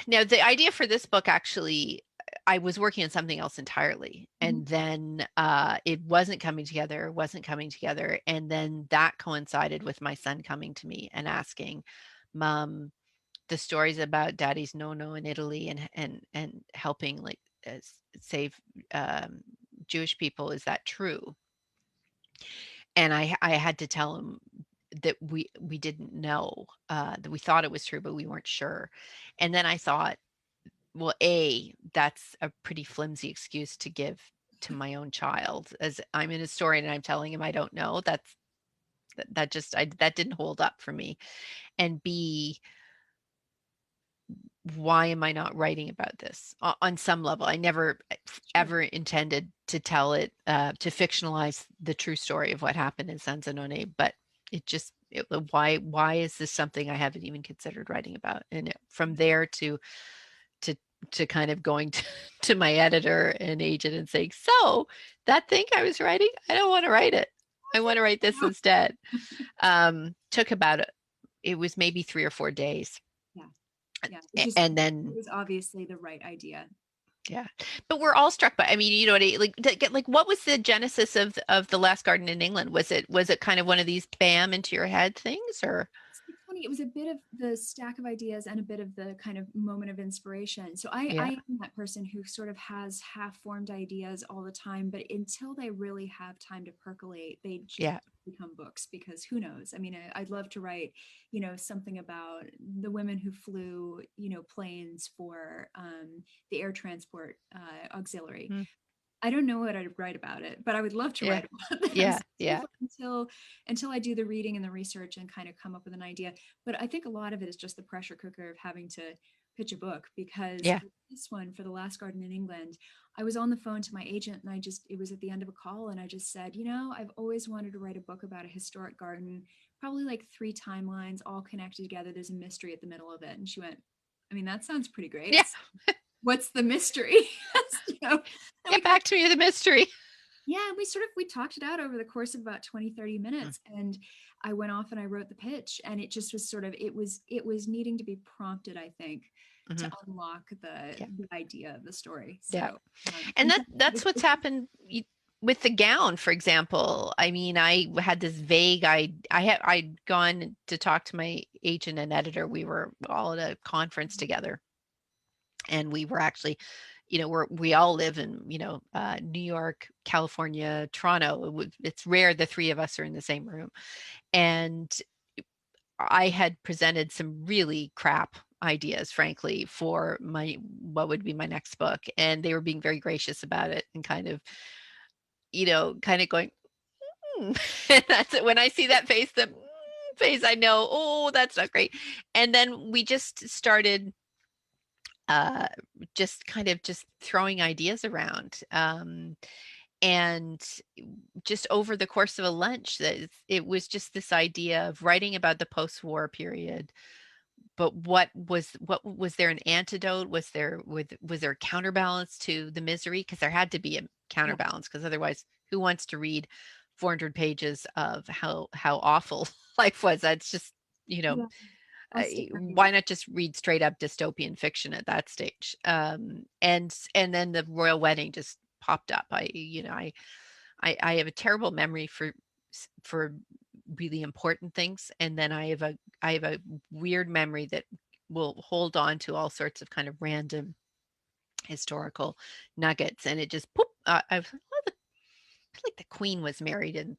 now the idea for this book, actually, I was working on something else entirely, Mhm. and then it wasn't coming together, and then that coincided with my son coming to me and asking, "Mom, the stories about Daddy's no in Italy and helping, like, save Jewish people, is that true?" And I had to tell him that we didn't know, that we thought it was true, but we weren't sure. And then I thought, well, that's a pretty flimsy excuse to give to my own child, as I'm an historian and I'm telling him I don't know. That just that didn't hold up for me. And B, why am I not writing about this on some level? I never Sure. ever intended to tell it, to fictionalize the true story of what happened in Sansanone, but why is this something I haven't even considered writing about? And from there to to kind of going to my editor and agent and saying, so that thing I was writing, I don't want to write it. I want to write this instead. Took about it was maybe 3 or 4 days. Yeah. Yeah. It's just, And it then was obviously the right idea. yeah, but we're all struck by. I mean, you know what? Like, what was the genesis of the Last Garden in England? Was it kind of one of these bam into your head things, or It's funny. It was a bit of the stack of ideas and a bit of the kind of moment of inspiration. So I yeah, am that person who sort of has half formed ideas all the time, but until they really have time to percolate, they just yeah, become books because who knows? I mean, I'd love to write, something about the women who flew, planes for the air transport auxiliary. mm, I don't know what I'd write about it, but I would love to yeah, write about them. yeah, yeah, Until I do the reading and the research and kind of come up with an idea. But I think a lot of it is just the pressure cooker of having to pitch a book because yeah, this one for The Last Garden in England, I was on the phone to my agent and it was at the end of a call and I just said, I've always wanted to write a book about a historic garden, probably like 3 timelines all connected together. There's a mystery at the middle of it. And she went, I mean, that sounds pretty great. yeah. What's the mystery? And we Get kind back to me with the mystery. yeah, we talked it out over the course of about 20, 30 Mm, minutes. And I went off and I wrote the pitch. And it just was sort of it was needing to be prompted, I think, to mhm, unlock yeah, the idea of the story. yeah. So And that's what's happened with the gown, for example. I mean, I had this vague I'd gone to talk to my agent and editor. We were all at a conference together, and we were actually, we all live in, New York, California, Toronto. It's rare the three of us are in the same room. And I had presented some really crap ideas, frankly, for my what would be my next book, and they were being very gracious about it and kind of, kind of going, "Hmm." And that's it. When I see that face, the face, I know, oh, that's not great. And then we just started, uh, just kind of just throwing ideas around. And just over the course of a lunch, that it was just this idea of writing about the post-war period. But what was there an antidote? Was there a counterbalance to the misery? Because there had to be a yeah, counterbalance, because otherwise, who wants to read 400 pages of how awful life was? That's just, you know, yeah, us different. why not just read straight up dystopian fiction at that stage? And then the royal wedding just popped up. I have a terrible memory for really important things, and then I have a weird memory that will hold on to all sorts of kind of random historical nuggets, and it just poop. I was like, well, I feel like the Queen was married in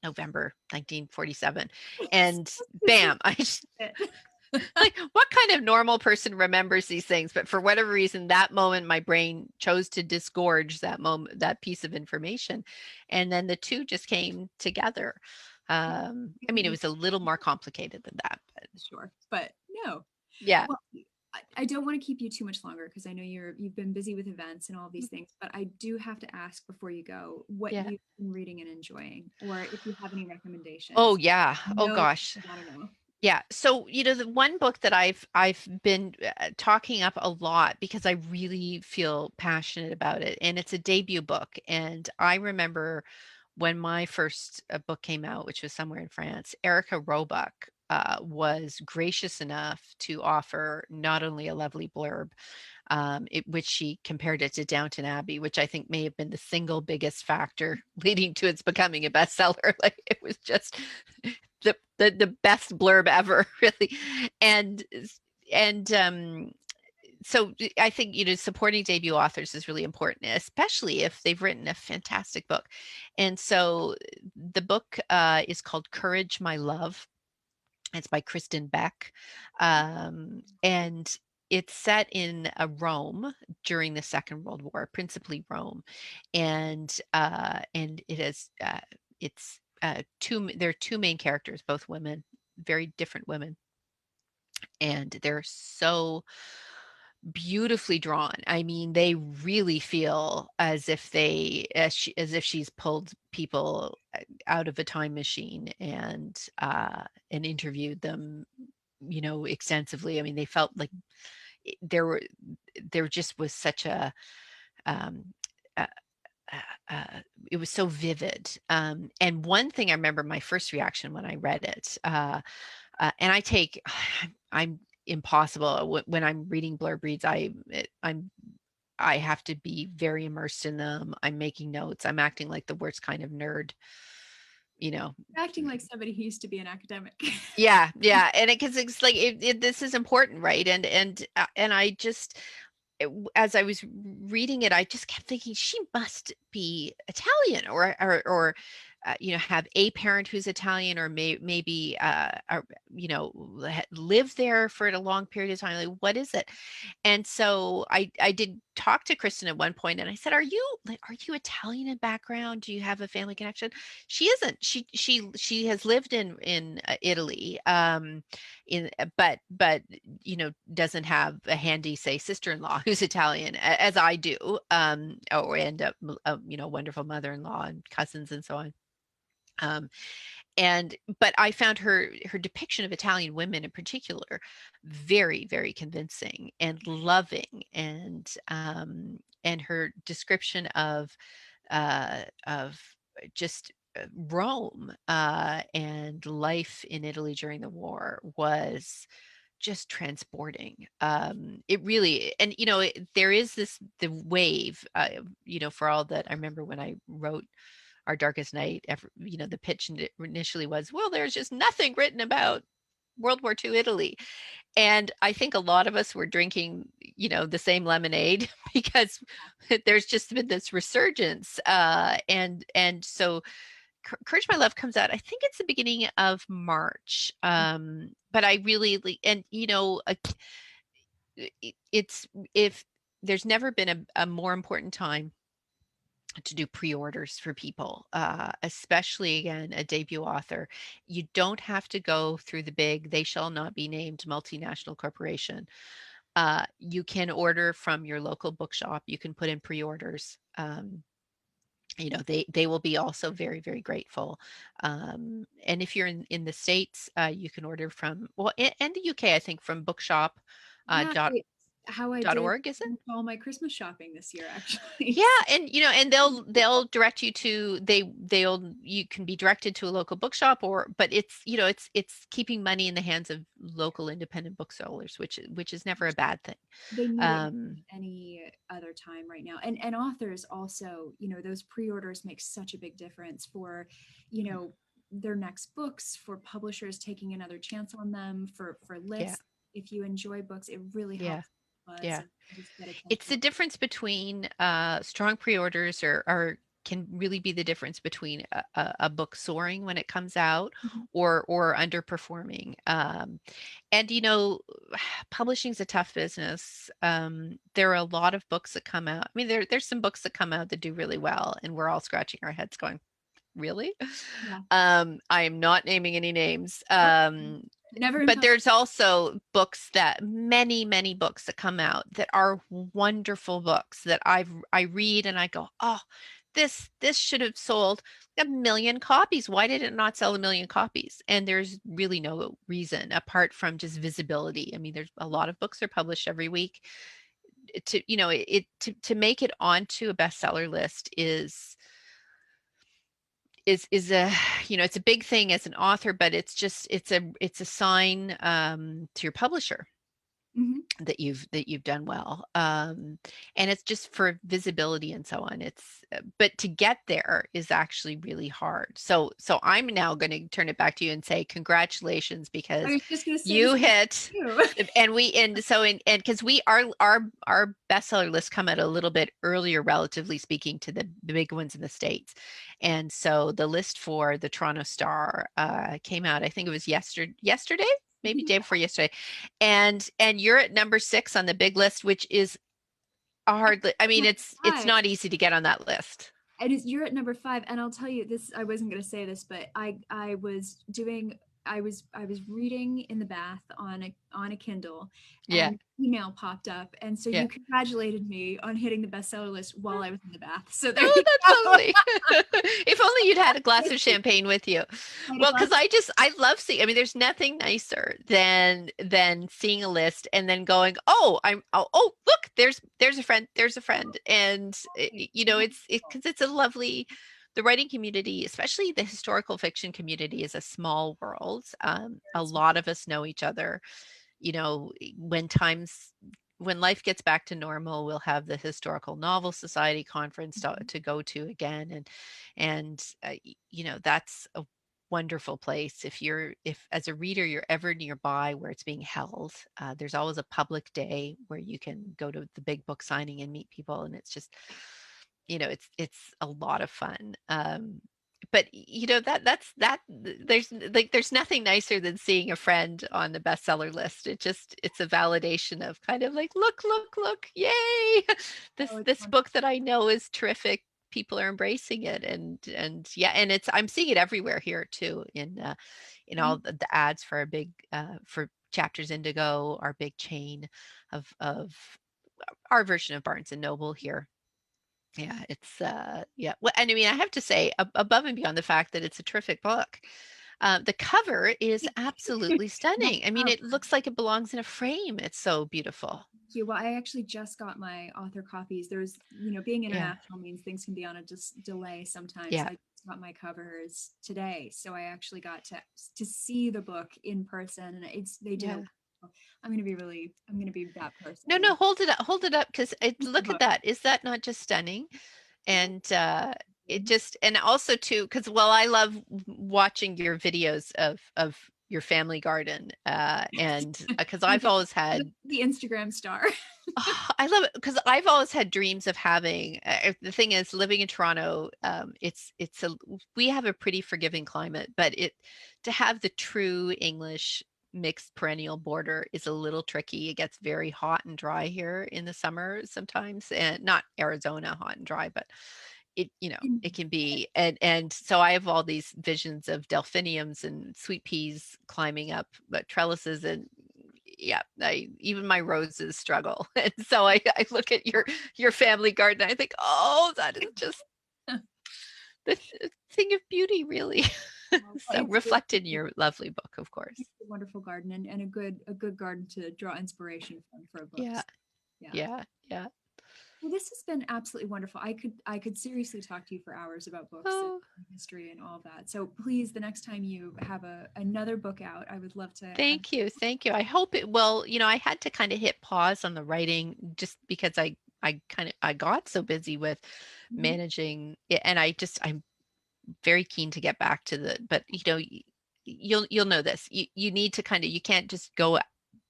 November 1947, and bam, I just like, what kind of normal person remembers these things? But for whatever reason, that moment, my brain chose to disgorge that piece of information. And then the two just came together. I mean, it was a little more complicated than that, but Sure, but no. yeah, Well, I don't want to keep you too much longer because I know you've been busy with events and all these things, but I do have to ask before you go what yeah. you've been reading and enjoying, or if you have any Oh, recommendations. yeah. Oh, No, gosh. I don't know. Yeah. So, the one book that I've been talking up a lot because I really feel passionate about it, and it's a debut book. And I remember when my first book came out, which was somewhere in France, Erica Roebuck was gracious enough to offer not only a lovely blurb, which she compared it to Downton Abbey, which I think may have been the single biggest factor leading to its becoming a bestseller. Like, it was just the best blurb ever, really. And and so I think, supporting debut authors is really important, especially if they've written a fantastic book. And so the book is called Courage, My Love. It's by Kristen Beck. And it's set in Rome during the Second World War, principally Rome, and it has it's there are two main characters, both women, very different women, and they're so beautifully drawn. I mean, they really feel as if as if she's pulled people out of a time machine and interviewed them, extensively. I mean, they felt like there were there just was such a um, uh, it was so vivid. And one thing I remember my first reaction when I read it, and I'm impossible when I'm reading blurb reads. I have to be very immersed in them. I'm making notes. I'm acting like the worst kind of nerd, you know. Acting like somebody who used to be an academic. Yeah, yeah, and because it's like this is important, right? And I just as I was reading it, I just kept thinking she must be Italian or have a parent who's Italian or maybe live there for a long period of time. Like, what is it? And so I did talk to Kristen at one point and I said, are you Italian in background? Do you have a family connection? She isn't. She has lived in Italy. But doesn't have a handy, say, sister-in-law who's Italian as I do, or end up wonderful mother-in-law and cousins and so on. um, but I found her depiction of Italian women in particular very, very convincing and loving, and her description of just Rome and life in Italy during the war was just transporting. It really, and there is the wave, for all that I remember when I wrote Our Darkest Night, the pitch initially was, well, there's just nothing written about World War II Italy. And I think a lot of us were drinking, the same lemonade because there's just been this resurgence. And so Courage My Love comes out, I think it's the beginning of March. But I really, and it's if there's never been a more important time to do pre-orders for people, especially again a debut author. You don't have to go through the big "they shall not be named" multinational corporation. You can order from your local bookshop. You can put in pre-orders. They will be also very, very grateful. And if you're in the States, you can order from, well, and the UK, I think, from bookshop Yeah, dot how I dot did org, is it? all my Christmas shopping this year, actually. Yeah, and they'll direct you to you can be directed to a local bookshop, but it's keeping money in the hands of local independent booksellers, which is never a bad thing. They need it Um, any other time right now. And authors also, those pre-orders make such a big difference for, you know, their next books, for publishers taking another chance on them, for yeah, lists. If you enjoy books, it really yeah, helps buzz yeah. and just get It's the attention. difference between strong pre-orders or can really be the difference between a book soaring when it comes out Mhm. or underperforming. And publishing's a tough business. There are a lot of books that come out. I mean, there's some books that come out that do really well, and we're all scratching our heads going, really? Yeah. I am not naming any names. Nope. Never in But public. there's also books that many books that come out that are wonderful books that I read and I go, oh, this should have sold 1 million copies. Why did it not sell 1 million copies? And there's really no reason apart from just visibility. I mean, there's a lot of books are published every week. To make it onto a bestseller list is a it's a big thing as an author, but it's a sign to your publisher Mhm. that you've done well, and it's just for visibility and so on. It's but to get there is actually really hard. So I'm now going to turn it back to you and say congratulations, I because was just going to say the you same hit thing to and because we our bestseller list come out a little bit earlier, relatively speaking, to the big ones in the States. And so the list for the Toronto Star came out, I think it was yesterday, maybe day before yesterday. And you're at number 6 on the big list, which is a hard I mean, it's Five. not easy to get on that list. It is, you're at number 5, and I'll tell you this. I wasn't going to say this, but I was doing. I was reading in the bath on a Kindle, Yeah. and email popped up, and so Yeah. you congratulated me on hitting the bestseller list while I was in the bath. So there Oh, you that's go. lovely. If only you'd had a glass of champagne with you. Quite a Well, because glass. I love seeing, I mean, there's nothing nicer than seeing a list and then going, oh, oh, look, there's a friend. And you know, it's because it's a lovely, the writing community, especially the historical fiction community, is a small world. A lot of us know each other. You know, when life gets back to normal, we'll have the Historical Novel Society conference to go to again, and you know, that's a wonderful place. If as a reader you're ever nearby where it's being held, there's always a public day where you can go to the big book signing and meet people, and it's just, you know, it's a lot of fun. But you know, there's nothing nicer than seeing a friend on the bestseller list. It's a validation of kind of like, look, yay, Oh, it's this fun. book that I know is terrific. People are embracing it, and yeah, and it's, I'm seeing it everywhere here too, in all the ads for our big for Chapters Indigo, our big chain of our version of Barnes and Noble here. Yeah, it's yeah. Well, and I mean, I have to say, above and beyond the fact that it's a terrific book, the cover is absolutely That stunning. I mean, it cover. looks like it belongs in a frame. It's so beautiful. Thank you. Well, I actually just got my author copies. There's, being Yeah, international means things can be on a just delay sometimes. yeah, I just got my covers today, so I actually got to see the book in person, and they did yeah. it. I'm gonna be that person. No, I'm gonna no, hold it up, because read the look at book. that. Is that not just stunning? Yeah. And it just, and also too, because well, I love watching your videos of your family garden, and because I'm I've always the, had, the Instagram star. oh, I love it because I've always had dreams of having. The thing is, living in Toronto, it's a, we have a pretty forgiving climate, but it, to have the true English mixed perennial border is a little tricky. It gets very hot and dry here in the summer sometimes, and not Arizona hot and dry, but it, you know, it can be, and so I have all these visions of delphiniums and sweet peas climbing up trellises, and yeah, I, even my roses struggle. And so I look at your family garden, and I think, oh, that is just the thing of beauty, really. Well, So reflected in your lovely book, of course. it's a wonderful garden, and a good garden to draw inspiration from for a book. Yeah, So, yeah. yeah, yeah. Well, this has been absolutely wonderful. I could seriously talk to you for hours about books and Oh, history and all that. So please, the next time you have another book out, I would love to have. thank you, thank you. I hope it will. You know, I had to kind of hit pause on the writing just because I got so busy with Mhm. managing it, and I'm very keen to get back to the, but you know, you'll know this. You need to kind of, you can't just go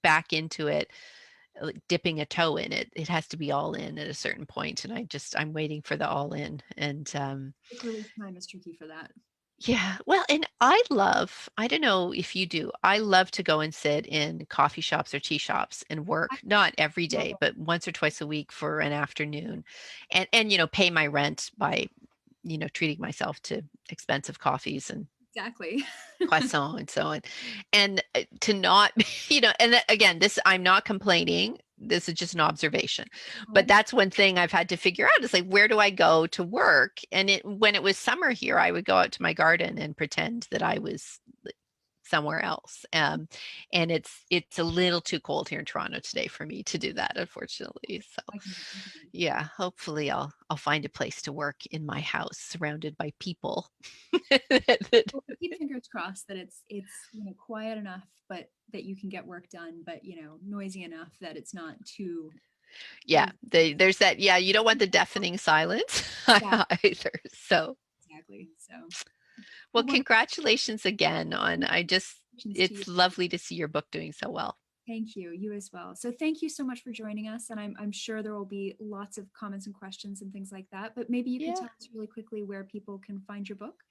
back into it like dipping a toe in it. It has to be all in at a certain point, and I'm waiting for the all in. And Book release time is tricky for that. yeah, well, and I don't know if you do, I love to go and sit in coffee shops or tea shops and I work, not every love day, it. but once or twice a week for an afternoon, and you know, pay my rent by, you know, treating myself to expensive coffees and Exactly. croissant and so on, and to not, you know, and that, again, this, I'm not complaining, this is just an observation, but that's one thing I've had to figure out is like, where do I go to work? And when it was summer here, I would go out to my garden and pretend that I was somewhere else. And it's a little too cold here in Toronto today for me to do that, unfortunately. So I can yeah, hopefully I'll find a place to work in my house surrounded by people. well, keep fingers crossed that it's quiet enough, but that you can get work done, but noisy enough that it's not too Yeah, over. there's that. Yeah, you don't want the deafening silence Yeah, either. So, exactly. So, well, well, wonderful congratulations again on, I just, congratulations to you. it's lovely to see your book doing so well. Thank you. You as well. So thank you so much for joining us. And I'm sure there will be lots of comments and questions and things like that. But maybe you could Yeah. tell us really quickly where people can find your book.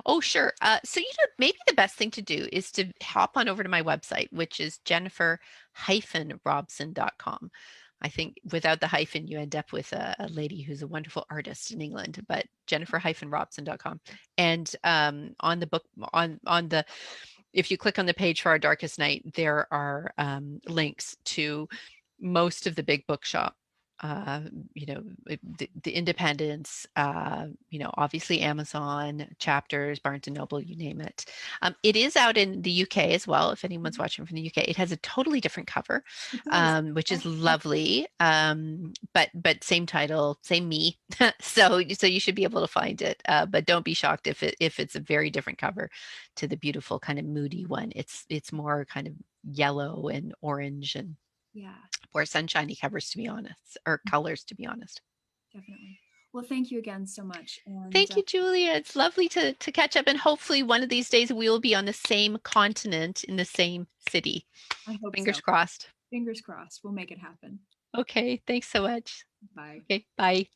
Oh, sure. So, maybe the best thing to do is to hop on over to my website, which is Jennifer-Robson.com. I think without the hyphen, you end up with a lady who's a wonderful artist in England, but Jennifer-Robson.com. And on the book, on the, if you click on the page for Our Darkest Night, there are links to most of the big bookshop, uh, the independents, obviously Amazon, Chapters, Barnes and Noble, you name it. It is out in the UK as well. If anyone's Mhm. watching from the UK, it has a totally different cover, It does. which is That's lovely. But same title, same me. So you should be able to find it. But don't be shocked if it's a very different cover to the beautiful kind of moody one. It's more kind of yellow and orange and yeah, more sunshiny covers, to be honest, or colors, to be honest. definitely. Well, thank you again so much. And Thank you, Julia. It's lovely to catch up, and hopefully one of these days we will be on the same continent in the same city. I hope so. Fingers crossed. Fingers crossed. We'll make it happen. Okay, thanks so much. Bye. Okay, bye.